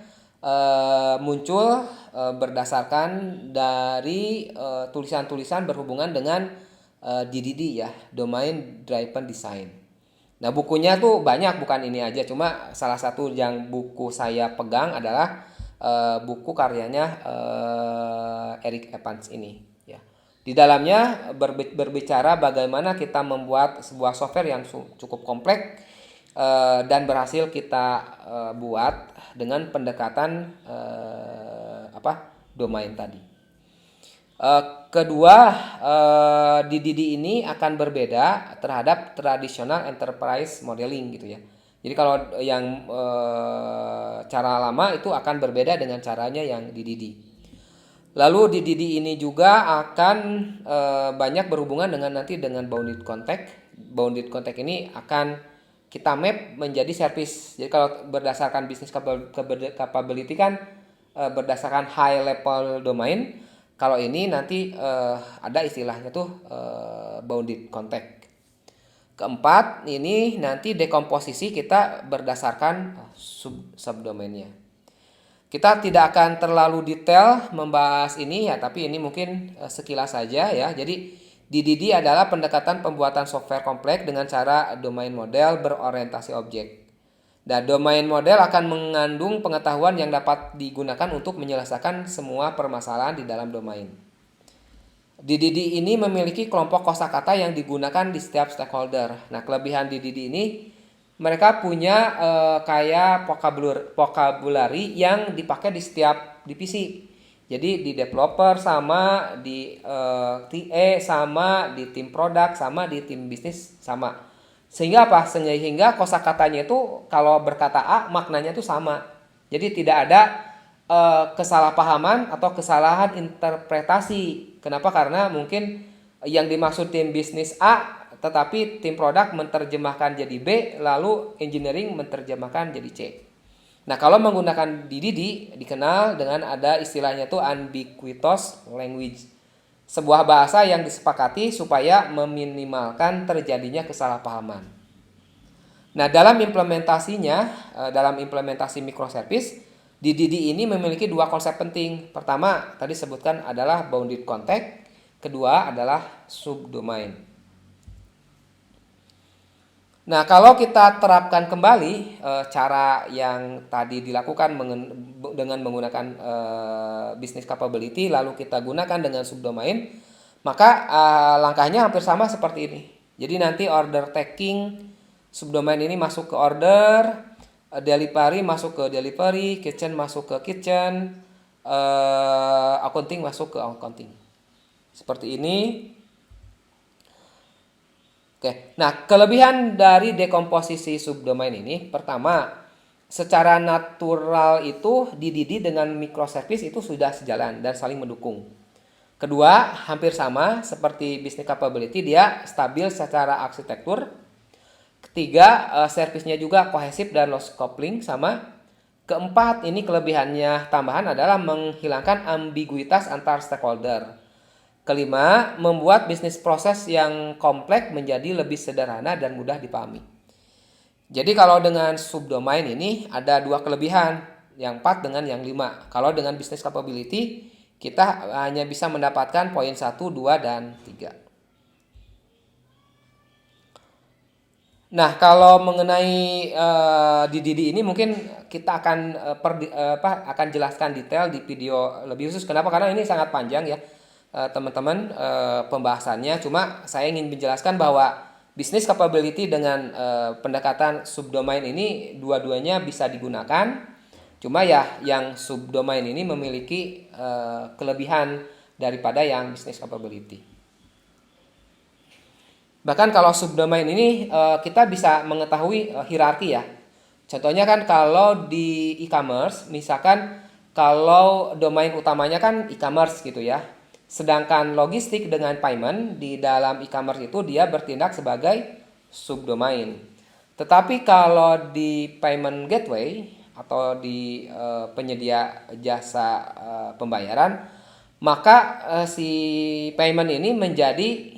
muncul berdasarkan dari tulisan-tulisan berhubungan dengan DDD ya, Domain Driven Design. Nah, bukunya tuh banyak, bukan ini aja, cuma salah satu yang buku saya pegang adalah buku karyanya Eric Evans ini ya. Di dalamnya berbicara bagaimana kita membuat sebuah software yang cukup kompleks dan berhasil kita buat dengan pendekatan domain tadi. Kedua, DDD ini akan berbeda terhadap tradisional enterprise modeling gitu ya. Jadi kalau yang cara lama itu akan berbeda dengan caranya yang DDD. Lalu DDD ini juga akan banyak berhubungan dengan nanti dengan bounded context. Bounded context ini akan kita map menjadi service. Jadi kalau berdasarkan business capability kan berdasarkan high level domain. Kalau ini nanti ada istilahnya tuh bounded context. Keempat, ini nanti dekomposisi kita berdasarkan subdomainnya. Kita tidak akan terlalu detail membahas ini ya, tapi ini mungkin sekilas saja ya. Jadi DDD adalah pendekatan pembuatan software kompleks dengan cara domain model berorientasi objek. Dan domain model akan mengandung pengetahuan yang dapat digunakan untuk menyelesaikan semua permasalahan di dalam domain. DDD ini memiliki kelompok kosakata yang digunakan di setiap stakeholder. Nah, kelebihan DDD ini mereka punya kayak vocabulary yang dipakai di setiap divisi. Jadi di developer sama, di TA sama, di tim produk sama, di tim bisnis sama. Sehingga apa? Sehingga kosakatanya itu kalau berkata A maknanya itu sama. Jadi tidak ada kesalahpahaman atau kesalahan interpretasi. Kenapa? Karena mungkin yang dimaksud tim bisnis A tetapi tim produk menerjemahkan jadi B, lalu engineering menerjemahkan jadi C. Nah, kalau menggunakan DDD dikenal dengan ada istilahnya itu ubiquitous language. Sebuah bahasa yang disepakati supaya meminimalkan terjadinya kesalahpahaman. Nah, dalam implementasi microservice, DDD ini memiliki dua konsep penting. Pertama, tadi sebutkan adalah bounded context. Kedua adalah subdomain. Nah, kalau kita terapkan kembali cara yang tadi dilakukan dengan menggunakan business capability, lalu kita gunakan dengan subdomain, maka langkahnya hampir sama seperti ini. Jadi nanti order taking subdomain ini masuk ke order, delivery masuk ke delivery, kitchen masuk ke kitchen, accounting masuk ke accounting. Seperti ini. Oke, nah kelebihan dari dekomposisi subdomain ini, pertama, secara natural itu DDD dengan microservice itu sudah sejalan dan saling mendukung. Kedua, hampir sama seperti business capability, dia stabil secara arsitektur. Ketiga, servisnya juga kohesif dan loss coupling sama. Keempat, ini kelebihannya tambahan adalah menghilangkan ambiguitas antar stakeholder. Kelima, membuat bisnis proses yang kompleks menjadi lebih sederhana dan mudah dipahami. Jadi kalau dengan subdomain ini ada dua kelebihan, yang 4 dengan yang 5. Kalau dengan business capability, kita hanya bisa mendapatkan poin 1, 2, dan 3. Nah, kalau mengenai DDD ini mungkin kita akan jelaskan detail di video lebih khusus. Kenapa? Karena ini sangat panjang ya. Teman-teman, pembahasannya, cuma saya ingin menjelaskan bahwa business capability dengan pendekatan subdomain ini dua-duanya bisa digunakan, cuma ya yang subdomain ini memiliki kelebihan daripada yang business capability. Bahkan kalau subdomain ini kita bisa mengetahui hierarki ya. Contohnya kan kalau di e-commerce, misalkan kalau domain utamanya kan e-commerce gitu ya. Sedangkan logistik dengan payment di dalam e-commerce itu dia bertindak sebagai subdomain. Tetapi kalau di payment gateway atau di penyedia jasa pembayaran, maka si payment ini menjadi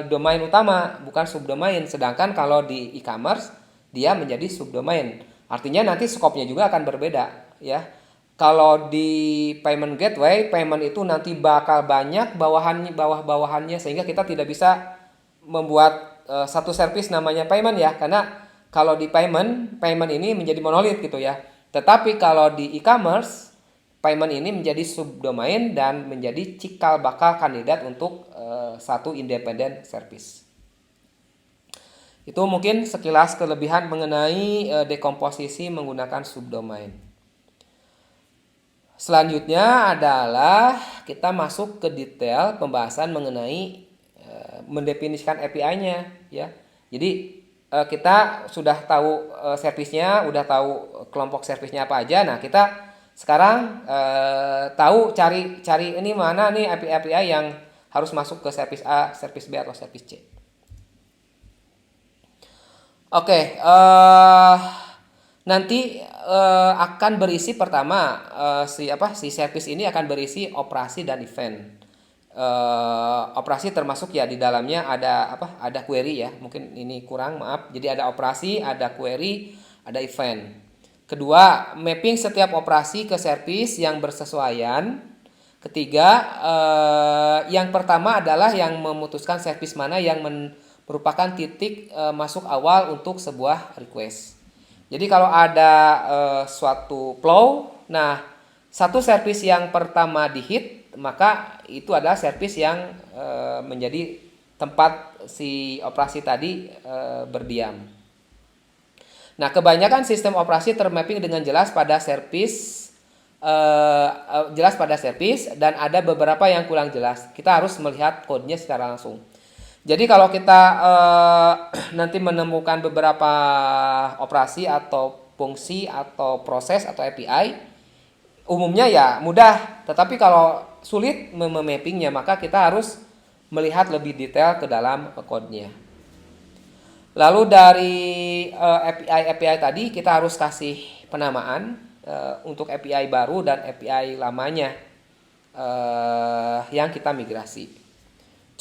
domain utama, bukan subdomain. Sedangkan kalau di e-commerce dia menjadi subdomain. Artinya nanti skopnya juga akan berbeda ya. Kalau di payment gateway, payment itu nanti bakal banyak bawah-bawahannya sehingga kita tidak bisa membuat satu service namanya payment ya, karena kalau di payment ini menjadi monolit gitu ya. Tetapi kalau di e-commerce, payment ini menjadi subdomain dan menjadi cikal bakal kandidat untuk satu independent service. Itu mungkin sekilas kelebihan mengenai dekomposisi menggunakan subdomain. Selanjutnya adalah kita masuk ke detail pembahasan mengenai mendefinisikan API-nya ya. Jadi kita sudah tahu servisnya, udah tahu kelompok servisnya apa aja. Nah, kita sekarang tahu cari ini mana nih API yang harus masuk ke servis A, servis B atau servis C. Oke, nanti akan berisi pertama si service ini akan berisi operasi dan event. Operasi termasuk ya di dalamnya ada query ya, mungkin ini kurang, maaf. Jadi ada operasi, ada query, ada event. Kedua, mapping setiap operasi ke service yang bersesuaian. Ketiga, yang pertama adalah yang memutuskan service mana yang merupakan titik masuk awal untuk sebuah request. Jadi kalau ada suatu flow, nah satu service yang pertama di-hit, maka itu adalah service yang menjadi tempat si operasi tadi berdiam. Nah, kebanyakan sistem operasi termapping dengan jelas pada service dan ada beberapa yang kurang jelas. Kita harus melihat kodenya secara langsung. Jadi kalau kita nanti menemukan beberapa operasi atau fungsi atau proses atau API, umumnya ya mudah. Tetapi kalau sulit memappingnya, maka kita harus melihat lebih detail ke dalam kodenya. Lalu dari API tadi kita harus kasih penamaan untuk API baru dan API lamanya yang kita migrasi.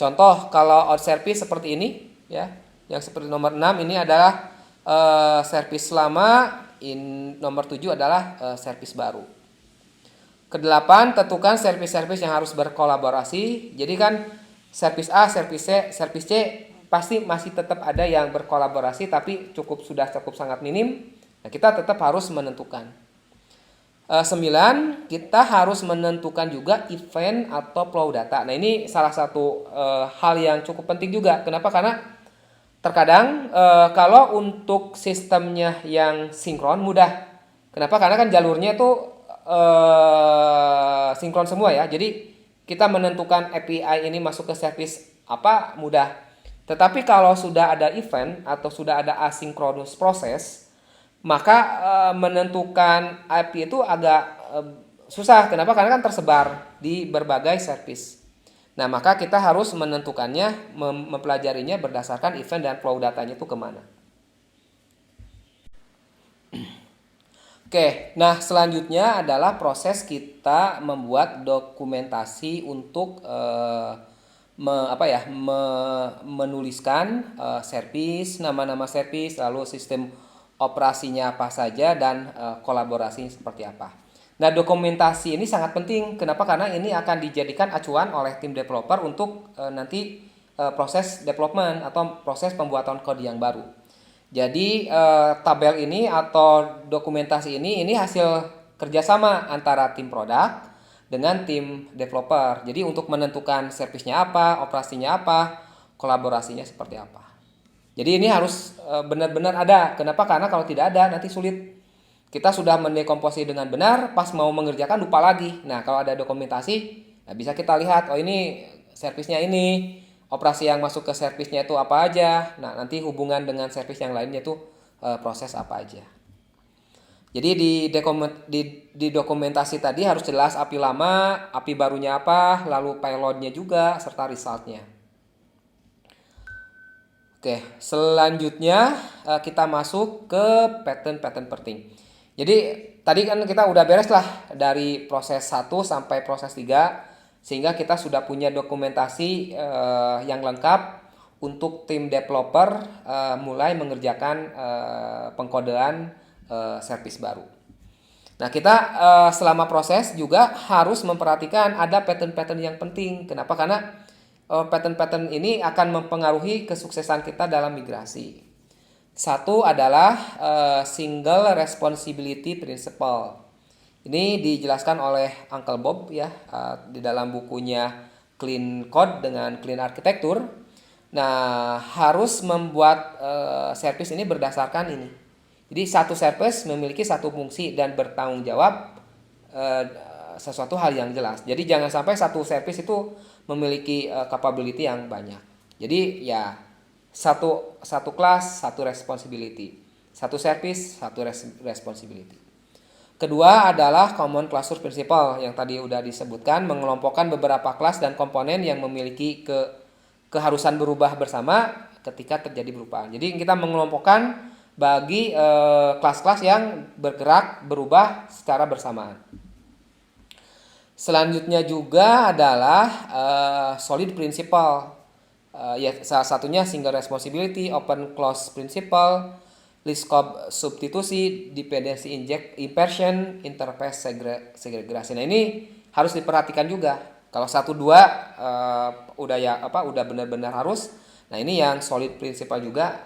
Contoh kalau out service seperti ini ya, yang seperti nomor 6 ini adalah service lama, nomor 7 adalah service baru. Kedelapan, tentukan service-service yang harus berkolaborasi. Jadi kan service A, service C pasti masih tetap ada yang berkolaborasi tapi sudah cukup sangat minim. Nah, kita tetap harus menentukan. 9, kita harus menentukan juga event atau flow data. Nah, ini salah satu hal yang cukup penting juga. Kenapa? Karena terkadang kalau untuk sistemnya yang sinkron mudah. Kenapa? Karena kan jalurnya itu sinkron semua ya. Jadi kita menentukan API ini masuk ke service apa mudah. Tetapi kalau sudah ada event atau sudah ada asynchronous proses, maka menentukan API itu agak susah. Kenapa? Karena kan tersebar di berbagai service. Nah, maka kita harus menentukannya, mempelajarinya berdasarkan event dan flow datanya itu kemana. Oke, nah selanjutnya adalah proses kita membuat dokumentasi untuk menuliskan service, nama-nama service, lalu sistem operasinya apa saja, dan kolaborasi seperti apa. Nah, dokumentasi ini sangat penting. Kenapa? Karena ini akan dijadikan acuan oleh tim developer untuk nanti proses development atau proses pembuatan kode yang baru. Jadi tabel ini atau dokumentasi ini hasil kerjasama antara tim produk dengan tim developer. Jadi untuk menentukan servisnya apa, operasinya apa, kolaborasinya seperti apa. Jadi ini harus benar-benar ada. Kenapa? Karena kalau tidak ada nanti sulit. Kita sudah mendekomposisi dengan benar, pas mau mengerjakan lupa lagi. Nah, kalau ada dokumentasi, nah bisa kita lihat, oh ini servisnya ini, operasi yang masuk ke servisnya itu apa aja. Nah, nanti hubungan dengan servis yang lainnya itu proses apa aja. Jadi di dokumentasi tadi harus jelas API lama, API barunya apa, lalu payloadnya juga, serta resultnya. Oke, selanjutnya kita masuk ke pattern penting. Jadi tadi kan kita udah beres lah dari proses 1 sampai proses 3, sehingga kita sudah punya dokumentasi yang lengkap untuk tim developer mulai mengerjakan pengkodean service baru. Nah, kita selama proses juga harus memperhatikan ada pattern-pattern yang penting. Kenapa? Karena pattern-pattern ini akan mempengaruhi kesuksesan kita dalam migrasi. Satu adalah single responsibility principle. Ini dijelaskan oleh Uncle Bob ya di dalam bukunya Clean Code dengan Clean Architecture. Nah, harus membuat service ini berdasarkan ini. Jadi satu service memiliki satu fungsi dan bertanggung jawab sesuatu hal yang jelas. Jadi jangan sampai satu service itu memiliki capability yang banyak. Jadi ya satu kelas, satu responsibility. Satu service, satu responsibility. Kedua adalah common cluster principle yang tadi udah disebutkan, mengelompokkan beberapa kelas dan komponen yang memiliki keharusan berubah bersama ketika terjadi perubahan. Jadi kita mengelompokkan bagi kelas-kelas yang berubah secara bersamaan. Selanjutnya juga adalah solid principle. Ya, salah satunya single responsibility, open close principle, list scope substitusi, dependency inversion, interface segregasi. Nah, ini harus diperhatikan juga. Kalau 1 2 udah benar-benar harus. Nah, ini yang solid principle juga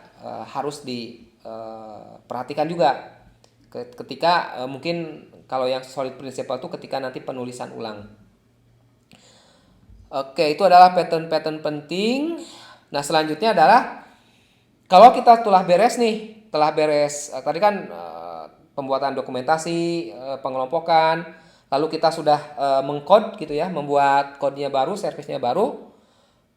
harus diperhatikan juga. Ketika mungkin kalau yang solid principle itu ketika nanti penulisan ulang. Oke, itu adalah pattern-pattern penting. Nah, selanjutnya adalah kalau kita telah beres tadi kan pembuatan dokumentasi, pengelompokan, lalu kita sudah mengkode gitu ya, membuat kodenya baru, servisnya baru.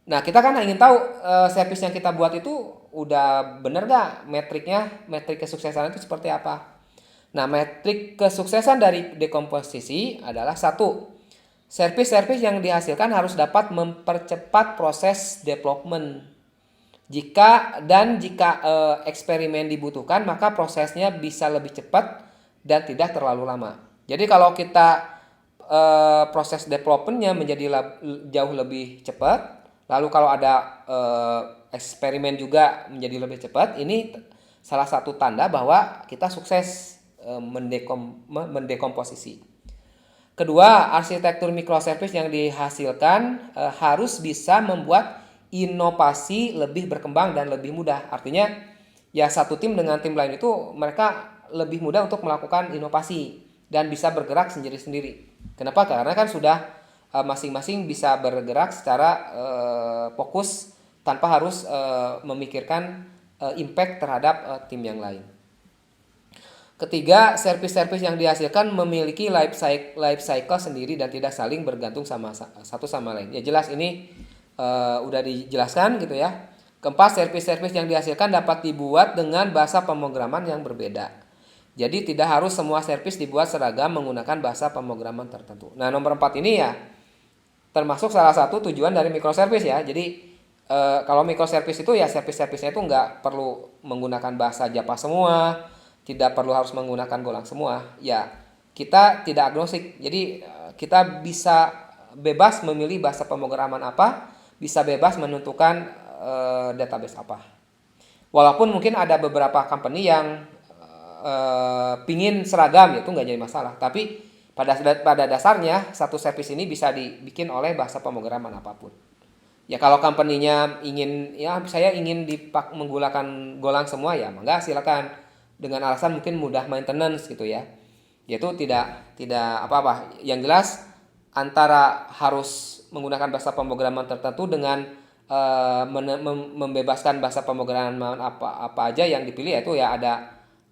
Nah, kita kan ingin tahu servis yang kita buat itu udah bener gak metriknya, metrik kesuksesan itu seperti apa. Nah, metrik kesuksesan dari dekomposisi adalah 1. Servis-servis yang dihasilkan harus dapat mempercepat proses development. Jika eksperimen dibutuhkan, maka prosesnya bisa lebih cepat dan tidak terlalu lama. Jadi kalau kita proses developmentnya menjadi jauh lebih cepat, lalu kalau ada eksperimen juga menjadi lebih cepat, ini salah satu tanda bahwa kita sukses mendekomposisi. Kedua, arsitektur microservice yang dihasilkan harus bisa membuat inovasi lebih berkembang dan lebih mudah. Artinya ya satu tim dengan tim lain itu mereka lebih mudah untuk melakukan inovasi dan bisa bergerak sendiri-sendiri. Kenapa? Karena kan sudah masing-masing bisa bergerak secara fokus tanpa harus memikirkan impact terhadap tim yang lain. Ketiga, servis-servis yang dihasilkan memiliki life cycle sendiri dan tidak saling bergantung satu sama lain. Ya jelas ini udah dijelaskan gitu ya. Keempat, servis-servis yang dihasilkan dapat dibuat dengan bahasa pemrograman yang berbeda. Jadi tidak harus semua servis dibuat seragam menggunakan bahasa pemrograman tertentu. Nah, nomor 4 ini ya termasuk salah satu tujuan dari microservice ya. Jadi kalau microservice itu ya servis-servisnya itu nggak perlu menggunakan bahasa Java semua, tidak perlu harus menggunakan Golang semua. Ya, kita tidak agnostik. Jadi kita bisa bebas memilih bahasa pemrograman apa, bisa bebas menentukan database apa. Walaupun mungkin ada beberapa company yang pingin seragam, itu nggak jadi masalah. Tapi pada dasarnya satu service ini bisa dibikin oleh bahasa pemrograman apapun. Ya kalau company-nya ingin, ya saya ingin menggunakan Golang semua, ya mangga silakan, dengan alasan mungkin mudah maintenance gitu ya. Yaitu tidak apa-apa. Yang jelas antara harus menggunakan bahasa pemrograman tertentu dengan membebaskan bahasa pemrograman apa aja yang dipilih, yaitu ya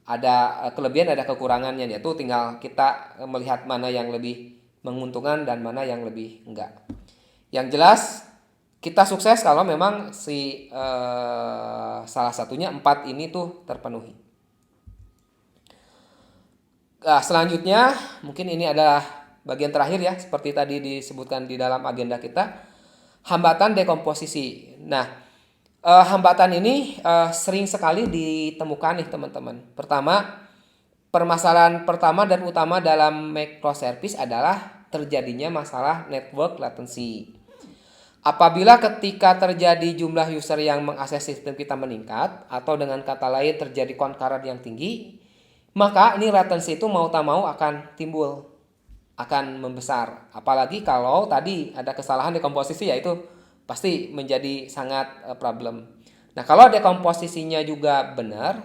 ada kelebihan, ada kekurangannya, yaitu tinggal kita melihat mana yang lebih menguntungkan dan mana yang lebih enggak. Yang jelas kita sukses kalau memang salah satunya 4 ini tuh terpenuhi. Selanjutnya mungkin ini adalah bagian terakhir ya, seperti tadi disebutkan di dalam agenda kita, hambatan dekomposisi. Nah, hambatan ini sering sekali ditemukan nih teman-teman. Pertama, permasalahan pertama dan utama dalam microservice adalah terjadinya masalah network latency. Apabila ketika terjadi jumlah user yang mengakses sistem kita meningkat, atau dengan kata lain terjadi concurrent yang tinggi, maka ini latency itu mau tak mau akan timbul, akan membesar. Apalagi kalau tadi ada kesalahan dekomposisi, ya itu pasti menjadi sangat problem. Nah, kalau dekomposisinya juga benar,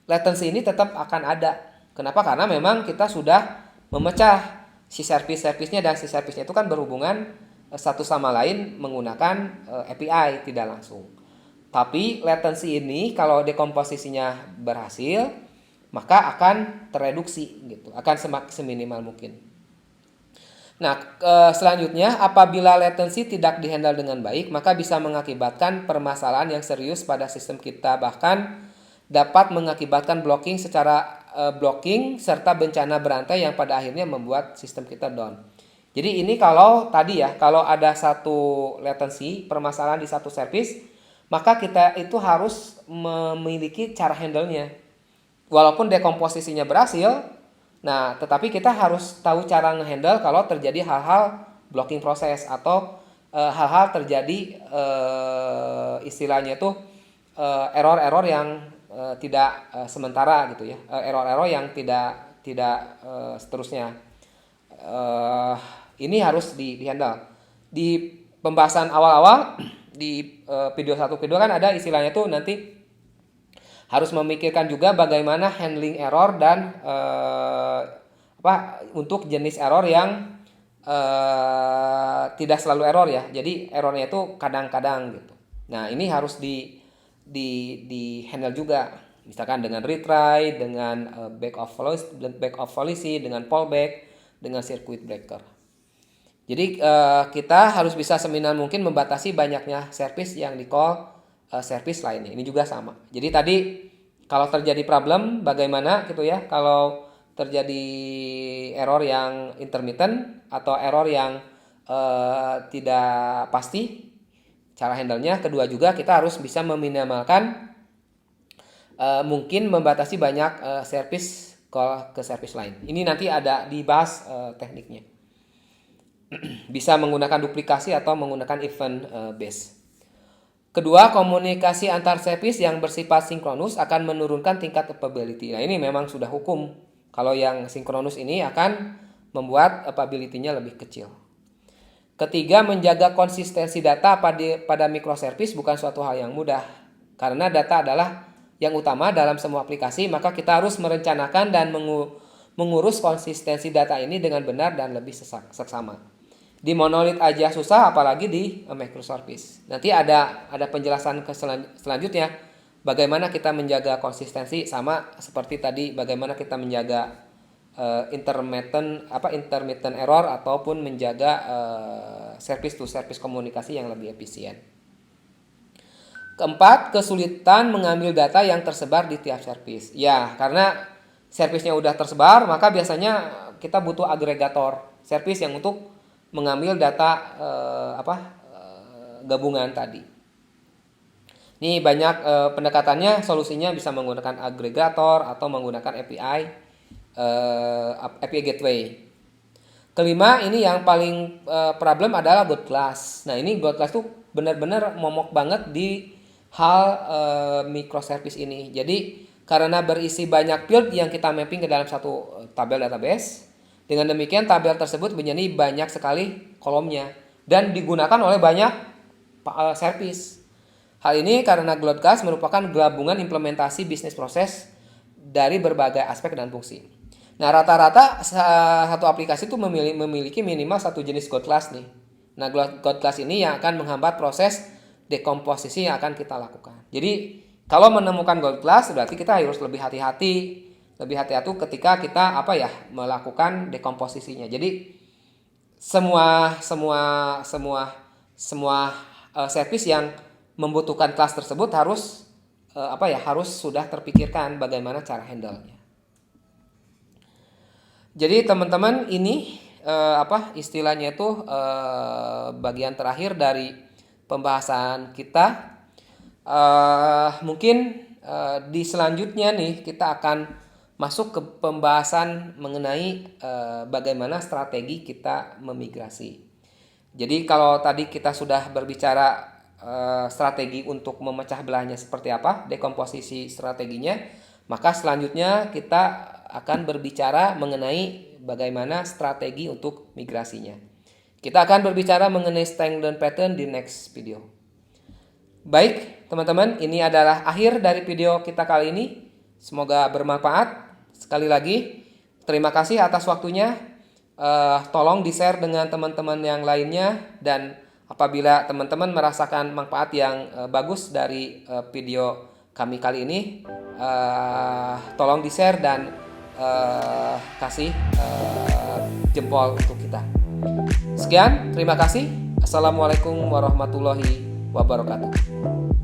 latency ini tetap akan ada. Kenapa? Karena memang kita sudah memecah si service-service-nya, dan si service-nya itu kan berhubungan satu sama lain menggunakan API tidak langsung. Tapi latency ini kalau dekomposisinya berhasil, maka akan tereduksi gitu, akan seminimal mungkin. Nah, selanjutnya apabila latency tidak dihandle dengan baik, maka bisa mengakibatkan permasalahan yang serius pada sistem kita, bahkan dapat mengakibatkan blocking serta bencana berantai yang pada akhirnya membuat sistem kita down. Jadi ini kalau tadi ya, kalau ada satu latency, permasalahan di satu service, maka kita itu harus memiliki cara handle-nya. Walaupun dekomposisinya berhasil, nah tetapi kita harus tahu cara ngehandle kalau terjadi hal-hal blocking proses, atau hal-hal terjadi istilahnya itu error-error yang tidak sementara gitu ya, error-error yang tidak seterusnya. Ini harus dihandle. Di pembahasan awal-awal di video 1 video kan ada istilahnya tuh, nanti harus memikirkan juga bagaimana handling error dan untuk jenis error yang tidak selalu error ya. Jadi errornya itu kadang-kadang gitu. Nah, ini harus di handle juga. Misalkan dengan retry, dengan back off policy, dengan fallback, dengan circuit breaker. Jadi kita harus bisa seminimal mungkin membatasi banyaknya service yang di-call service lainnya. Ini juga sama. Jadi tadi kalau terjadi problem bagaimana gitu ya, kalau terjadi error yang intermittent atau error yang tidak pasti, cara handle-nya. Kedua juga kita harus bisa meminimalkan mungkin membatasi banyak service call ke service lain. Ini nanti ada dibahas tekniknya. Bisa menggunakan duplikasi atau menggunakan event base. Kedua, komunikasi antar service yang bersifat sinkronus akan menurunkan tingkat availability. Nah, ini memang sudah hukum. Kalau yang sinkronus ini akan membuat availability-nya lebih kecil. Ketiga, menjaga konsistensi data pada microservice bukan suatu hal yang mudah. Karena data adalah yang utama dalam semua aplikasi, maka kita harus merencanakan dan mengurus konsistensi data ini dengan benar dan lebih seksama. Di monolith aja susah, apalagi di microservice. Nanti ada penjelasan selanjutnya bagaimana kita menjaga konsistensi, sama seperti tadi bagaimana kita menjaga intermittent error ataupun menjaga service to service komunikasi yang lebih efisien. Keempat, kesulitan mengambil data yang tersebar di tiap service. Ya, karena servicenya udah tersebar, maka biasanya kita butuh agregator service yang untuk mengambil data gabungan tadi. Ini banyak pendekatannya, solusinya bisa menggunakan agregator atau menggunakan API gateway. Kelima, ini yang paling problem adalah God class. Nah, ini God class tuh benar-benar momok banget di hal microservice ini. Jadi karena berisi banyak field yang kita mapping ke dalam satu tabel database, dengan demikian tabel tersebut menjadi banyak sekali kolomnya dan digunakan oleh banyak service. Hal ini karena God class merupakan gabungan implementasi bisnis proses dari berbagai aspek dan fungsi. Nah, rata-rata satu aplikasi itu memiliki minimal satu jenis God class nih. Nah, God class ini yang akan menghambat proses dekomposisi yang akan kita lakukan. Jadi, kalau menemukan God class berarti kita harus lebih hati-hati ketika kita melakukan dekomposisinya. Jadi, semua service yang membutuhkan kelas tersebut harus sudah terpikirkan bagaimana cara handle-nya. Jadi teman-teman, ini istilahnya itu bagian terakhir dari pembahasan kita. Mungkin di selanjutnya nih kita akan masuk ke pembahasan mengenai bagaimana strategi kita memigrasi. Jadi kalau tadi kita sudah berbicara strategi untuk memecah belahnya seperti apa, dekomposisi strateginya, maka selanjutnya kita akan berbicara mengenai bagaimana strategi untuk migrasinya. Kita akan berbicara mengenai strength dan pattern di next video. Baik, teman-teman, ini adalah akhir dari video kita kali ini. Semoga bermanfaat. Sekali lagi, terima kasih atas waktunya. Tolong di-share dengan teman-teman yang lainnya, dan apabila teman-teman merasakan manfaat yang bagus dari video kami kali ini, tolong di-share dan kasih jempol untuk kita. Sekian, terima kasih. Assalamualaikum warahmatullahi wabarakatuh.